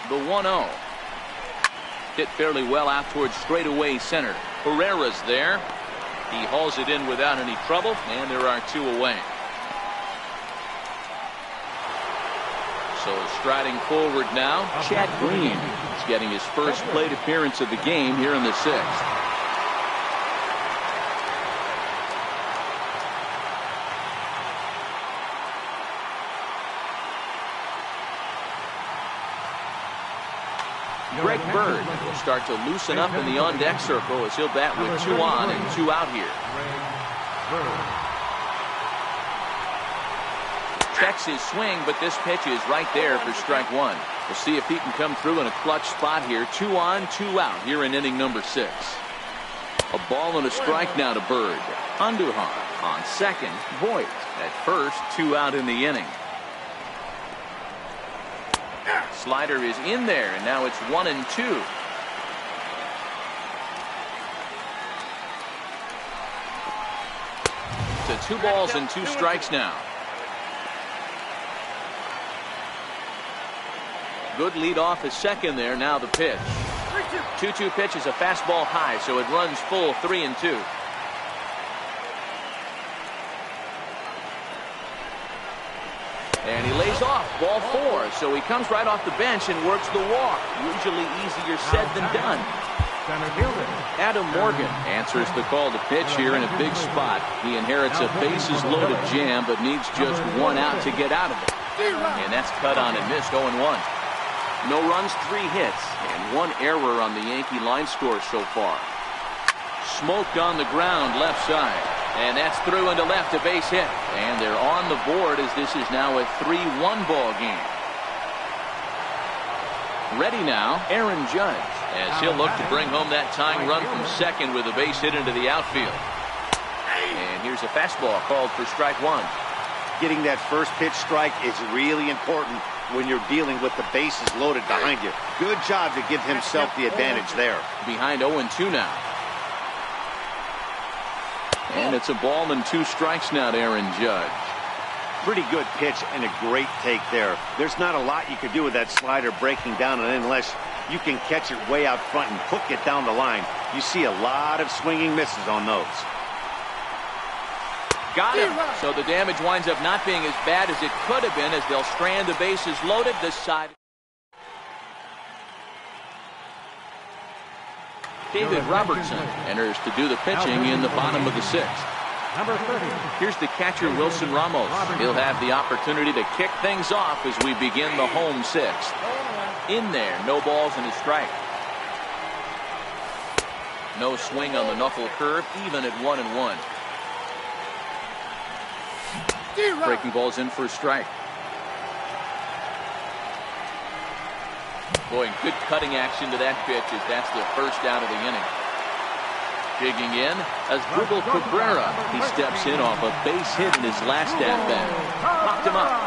The 1-0. Hit fairly well out towards straightaway center. Herrera's there. He hauls it in without any trouble, and there are 2 away. So striding forward now, Chad Green. He's getting his first plate appearance of the game here in the 6th. Greg Bird will start to loosen up in the on-deck circle as he'll bat with 2 on and 2 out here. Checks his swing, but this pitch is right there for strike 1. We'll see if he can come through in a clutch spot here. 2 on, 2 out here in inning number 6. A ball and a strike now to Bird. Andujar on second. Voit at first. 2 out in the inning. Slider is in there, and now it's 1-2. So 2 balls and 2 strikes now. Good lead off at second there. Now the pitch. 2-2 pitch is a fastball high, so it runs full 3-2. And he lays off ball 4, so he comes right off the bench and works the walk. Usually easier said than done. Adam Morgan answers the call to pitch here in a big spot. He inherits a bases loaded jam, but needs just 1 out to get out of it. And that's cut on and missed. 0-1. No runs, 3 hits, and 1 error on the Yankee line score so far. Smoked on the ground left side. And that's through into left, a base hit. And they're on the board as this is now a 3-1 ball game. Ready now, Aaron Judge, as he'll look to bring home that tying run from second with a base hit into the outfield. And here's a fastball called for strike 1. Getting that first pitch strike is really important when you're dealing with the bases loaded behind you. Good job to give himself the advantage there. Behind 0-2 now. And it's a ball and 2 strikes now to Aaron Judge. Pretty good pitch and a great take there. There's not a lot you can do with that slider breaking down, and unless you can catch it way out front and hook it down the line, you see a lot of swinging misses on those. Got him. So the damage winds up not being as bad as it could have been as they'll strand the bases loaded this side. David Robertson enters to do the pitching in the bottom of the 6th. Number 30. Here's the catcher, Wilson Ramos. He'll have the opportunity to kick things off as we begin the home 6th. In there, no balls and a strike. No swing on the knuckle curve, even at 1-1. Breaking balls in for a strike. Boy, good cutting action to that pitch as that's the first out of the inning. Digging in, Asdrubal Cabrera. He steps in off a base hit in his last at-bat. Popped him up.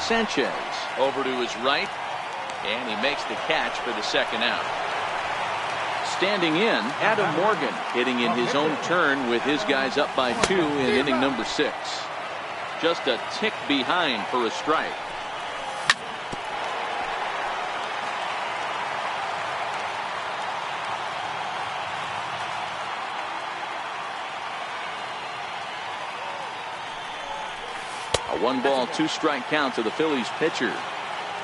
Sanchez over to his right, and he makes the catch for the second out. Standing in, Adam Morgan hitting in his own turn with his guys up by 2 in inning number 6. Just a tick behind for a strike. A 1-ball, 2-strike count to the Phillies pitcher.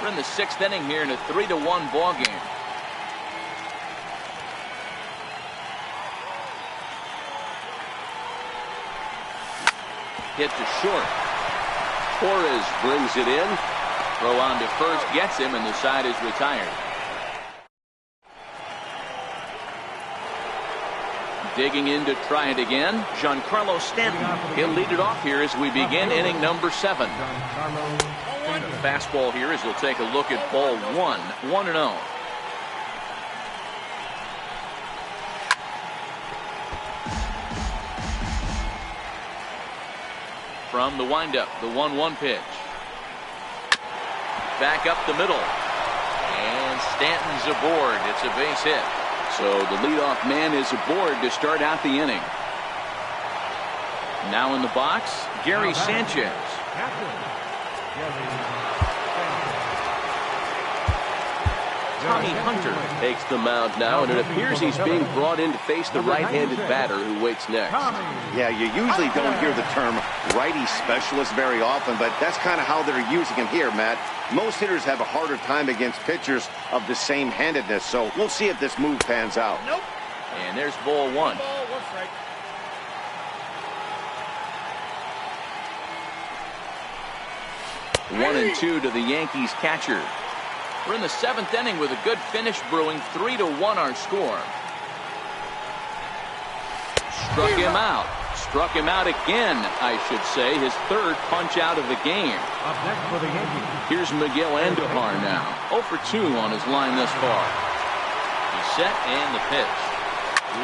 We're in the 6th inning here in a 3-1 ball game. Hit to short. Torres brings it in. Throw on to first gets him, and the side is retired. Digging in to try it again, Giancarlo Stanton. He'll lead it off here as we begin inning number 7. Fastball here as he'll take a look at ball 1, 1-0. From the windup, the 1-1 pitch. Back up the middle. And Stanton's aboard. It's a base hit. So the leadoff man is aboard to start out the inning. Now in the box, Gary Sanchez. Tommy Hunter takes the mound now, and it appears he's being brought in to face the right-handed batter who waits next. Yeah, you usually don't hear the term righty specialist very often, but that's kind of how they're using him here, Matt. Most hitters have a harder time against pitchers of the same handedness, so we'll see if this move pans out. Nope. And there's ball 1. Ball, 1 strike. One and 2 to the Yankees catcher. We're in the 7th inning with a good finish brewing. 3-1 our score. Struck him out. Struck him out again, I should say. His 3rd punch out of the game. Up next for the Yankees. Here's Miguel Andujar now. 0 for 2 on his line thus far. He's set and the pitch.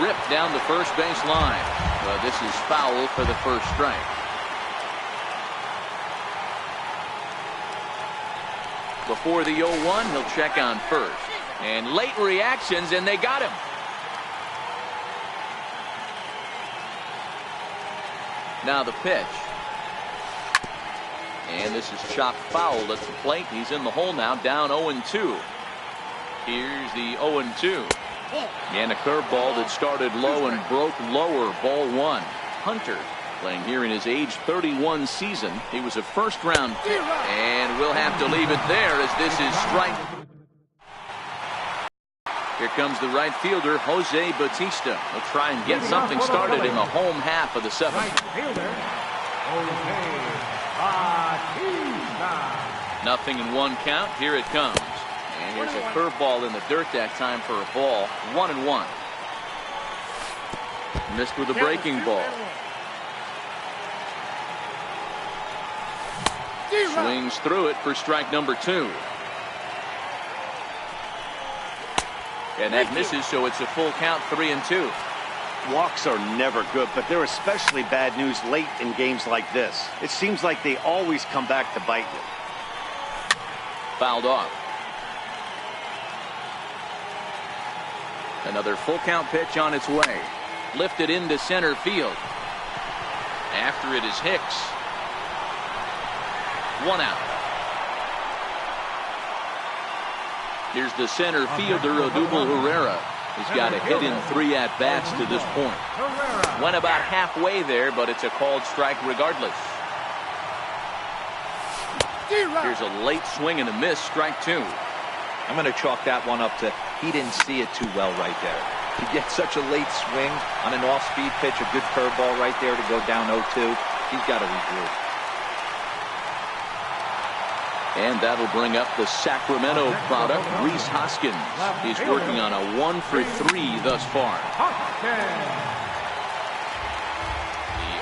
Ripped down the first base line. But this is foul for the first strike. Before the 0-1, he'll check on first. And late reactions, and they got him. Now the pitch. And this is chopped foul at the plate. He's in the hole now, down 0-2. Here's the 0-2. And a curveball that started low and broke lower. Ball 1. Hunter playing here in his age 31 season. He was a first-round pick, and we'll have to leave it there as this is strike. Here comes the right fielder, Jose Bautista. He'll try and get something started in the home half of the 7th. Right fielder, Jose Bautista. Nothing in 1 count. Here it comes. And here's a curveball in the dirt that time for a ball. 1-1. Missed with a breaking ball. Swings through it for strike number 2. And that misses, so it's a full count, 3-2. Walks are never good, but they're especially bad news late in games like this. It seems like they always come back to bite you. Fouled off. Another full count pitch on its way. Lifted into center field. After it is Hicks. 1 out. Here's the center fielder, Odubel Herrera. He's got a hit in 3 at-bats to this point. Went about halfway there, but it's a called strike regardless. Here's a late swing and a miss, strike 2. I'm going to chalk that one up to he didn't see it too well right there. To get such a late swing on an off-speed pitch, a good curveball right there to go down 0-2, he's got to regroup. And that'll bring up the Sacramento product, Rhys Hoskins. He's working on a 1 for 3 thus far.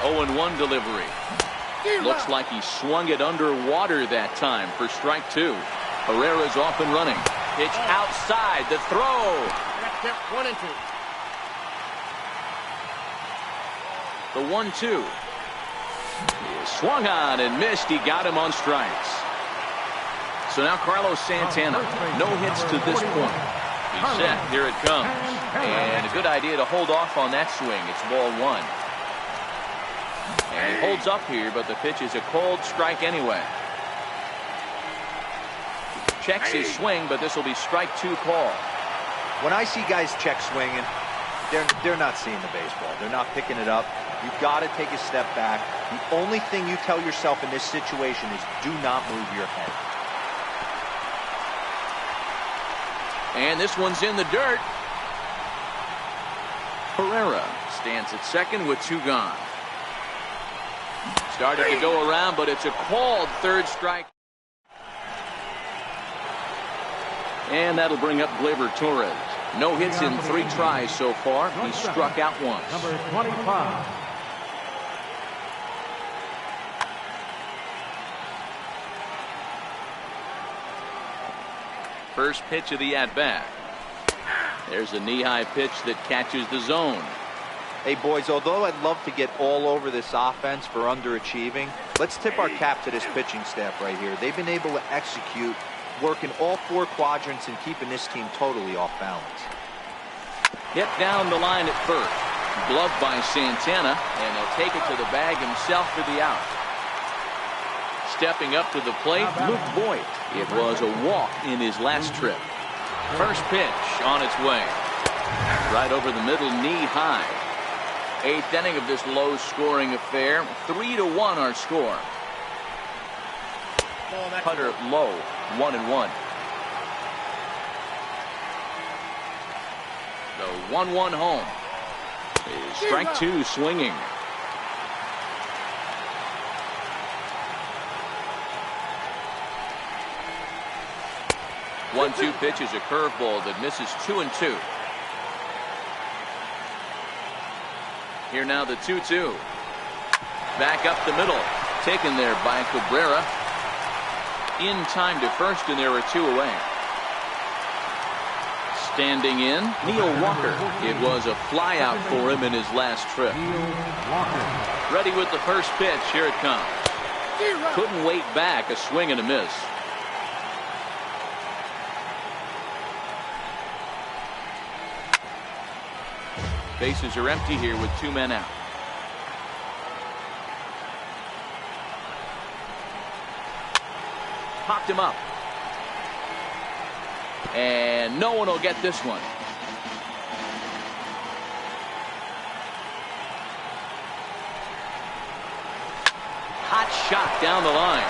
The 0-1 delivery. Looks like he swung it underwater that time for strike 2. Herrera's off and running. Pitch outside, the throw. 1 and 2. The 1-2. He swung on and missed. He got him on strikes. So now Carlos Santana, no hits to this point. He's set. Here it comes. And a good idea to hold off on that swing. It's ball 1. And he holds up here, but the pitch is a cold strike anyway. Checks his swing, but this will be strike 2 call. When I see guys check swinging, they're not seeing the baseball. They're not picking it up. You've got to take a step back. The only thing you tell yourself in this situation is do not move your head. And this one's in the dirt. Pereira stands at second with 2 gone. Started to go around, but it's a called third strike. And that'll bring up Gleyber Torres. No hits in 3 tries so far. He struck out once. Number 25. First pitch of the at-bat. There's a knee-high pitch that catches the zone. Hey, boys, although I'd love to get all over this offense for underachieving, let's tip our cap to this pitching staff right here. They've been able to execute, working all 4 quadrants and keeping this team totally off balance. Hit down the line at first. Gloved by Santana, and he'll take it to the bag himself for the out. Stepping up to the plate, Luke Voigt. It was a walk in his last trip. First pitch on its way. Right over the middle, knee high. 8th inning of this low-scoring affair. 3-1 our score. Cutter low, 1-1. The 1-1 home. Is strike 2 swinging. One-two pitch is a curveball that misses 2-2. Here now the 2-2. Back up the middle. Taken there by Cabrera. In time to first, and there are 2 away. Standing in, Neil Walker. It was a fly out for him in his last trip. Ready with the first pitch. Here it comes. Couldn't wait back. A swing and a miss. Bases are empty here with 2 men out. Popped him up. And no one will get this one. Hot shot down the line.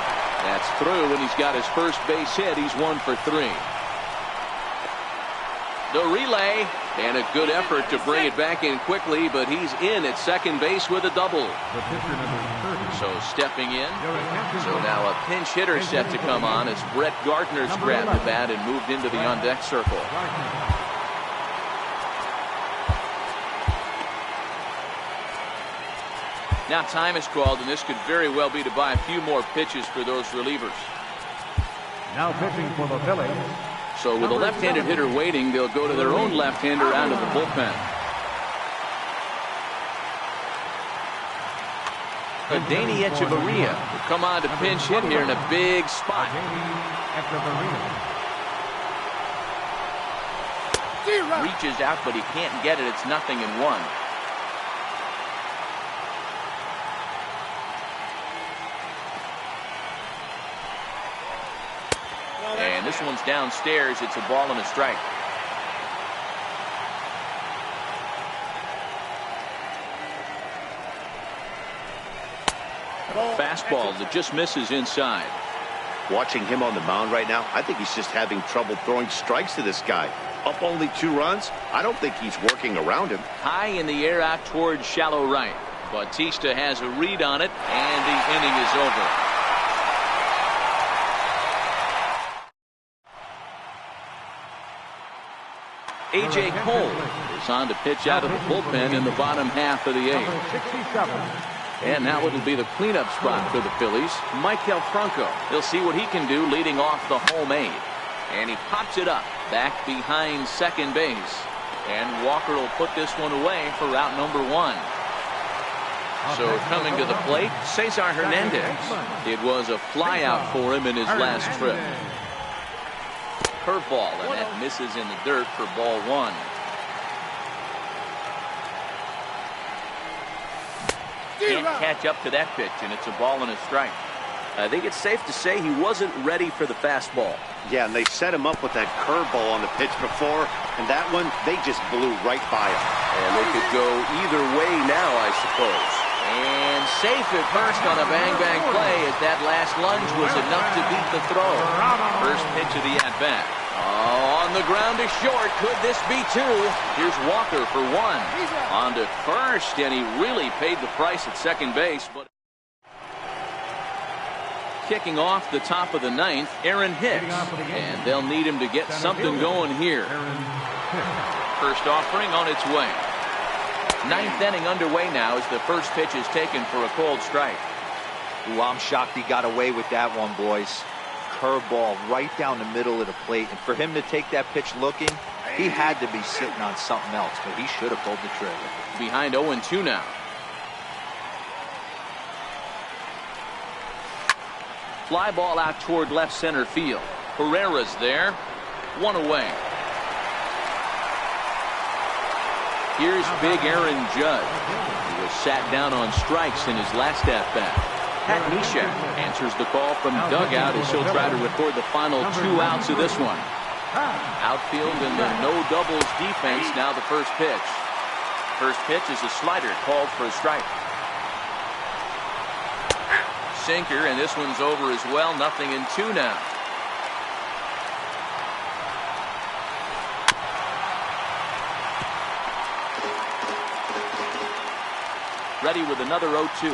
That's through, and he's got his first base hit. He's 1 for 3. The relay, and a good effort to bring it back in quickly, but he's in at second base with a double. So stepping in. So now a pinch hitter set to come on as Brett Gardner's grabbed the bat and moved into the on-deck circle. Now time is called, and this could very well be to buy a few more pitches for those relievers. Now pitching for the Phillies. So with a left-handed hitter waiting, they'll go to their own left-hander out of the bullpen. Danny Echeverria will come on to pinch hit here in a big spot. Reaches out, but he can't get it. It's 0-1. And this one's downstairs. It's a ball and a strike. Fastball that just misses inside. Watching him on the mound right now, I think he's just having trouble throwing strikes to this guy. Up only 2 runs. I don't think he's working around him. High in the air out towards shallow right. Bautista has a read on it, and the inning is over. A.J. Cole is on to pitch out of the bullpen in the bottom half of the 8th. And now it'll be the cleanup spot for the Phillies. Maikel Franco. He'll see what he can do leading off the home 8. And he pops it up back behind second base. And Walker will put this one away for route number 1. So coming to the plate, Cesar Hernandez. It was a fly out for him in his last trip. Curveball, and that misses in the dirt for ball 1. Can't catch up to that pitch, and it's a ball and a strike. I think it's safe to say he wasn't ready for the fastball. Yeah, and they set him up with that curveball on the pitch before, and that one, they just blew right by him. And they could go either way now, I suppose. And safe at first on a bang-bang play as that last lunge was enough to beat the throw. First pitch of the at-bat. On On the ground to short. Could this be two? Here's Walker for one. On to first, and he really paid the price at second base. But kicking off the top of the ninth, Aaron Hicks. And they'll need him to get something going here. First offering on its way. Ninth inning underway now as the first pitch is taken for a cold strike. Ooh, I'm shocked he got away with that one, boys. Curveball right down the middle of the plate. And for him to take that pitch looking, he had to be sitting on something else, but he should have pulled the trigger. Behind 0-2 now. Fly ball out toward left center field. Herrera's there. One away. Here's big Aaron Judge, who was sat down on strikes in his last at-bat. Pat Neshek answers the call from dugout as he'll try to record the final 2 outs of this one. Outfield in the no doubles defense, now the first pitch. First pitch is a slider called for a strike. Sinker, and this one's over as well. 0-2 now. Ready with another 0-2.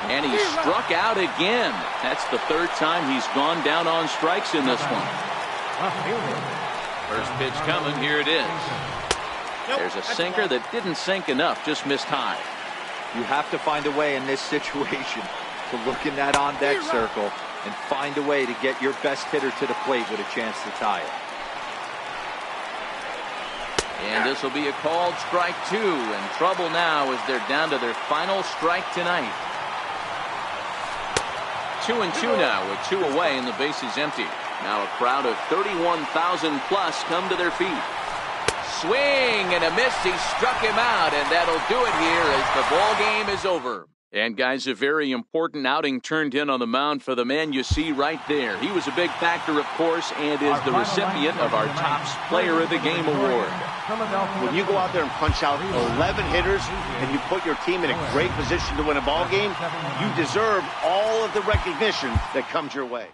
And he struck out again. That's the third time he's gone down on strikes in this one. First pitch coming. Here it is. There's a sinker that didn't sink enough. Just missed high. You have to find a way in this situation to look in that on-deck circle and find a way to get your best hitter to the plate with a chance to tie it. And this will be a called strike 2. In trouble now as they're down to their final strike tonight. 2-2 now with 2 away and the base is empty. Now a crowd of 31,000 plus come to their feet. Swing and a miss. He struck him out, and that'll do it here as the ball game is over. And guys, a very important outing turned in on the mound for the man you see right there. He was a big factor, of course, and is the recipient of our Topps Player of the Game award. When you go out there and punch out 11 hitters and you put your team in a great position to win a ball game, you deserve all of the recognition that comes your way.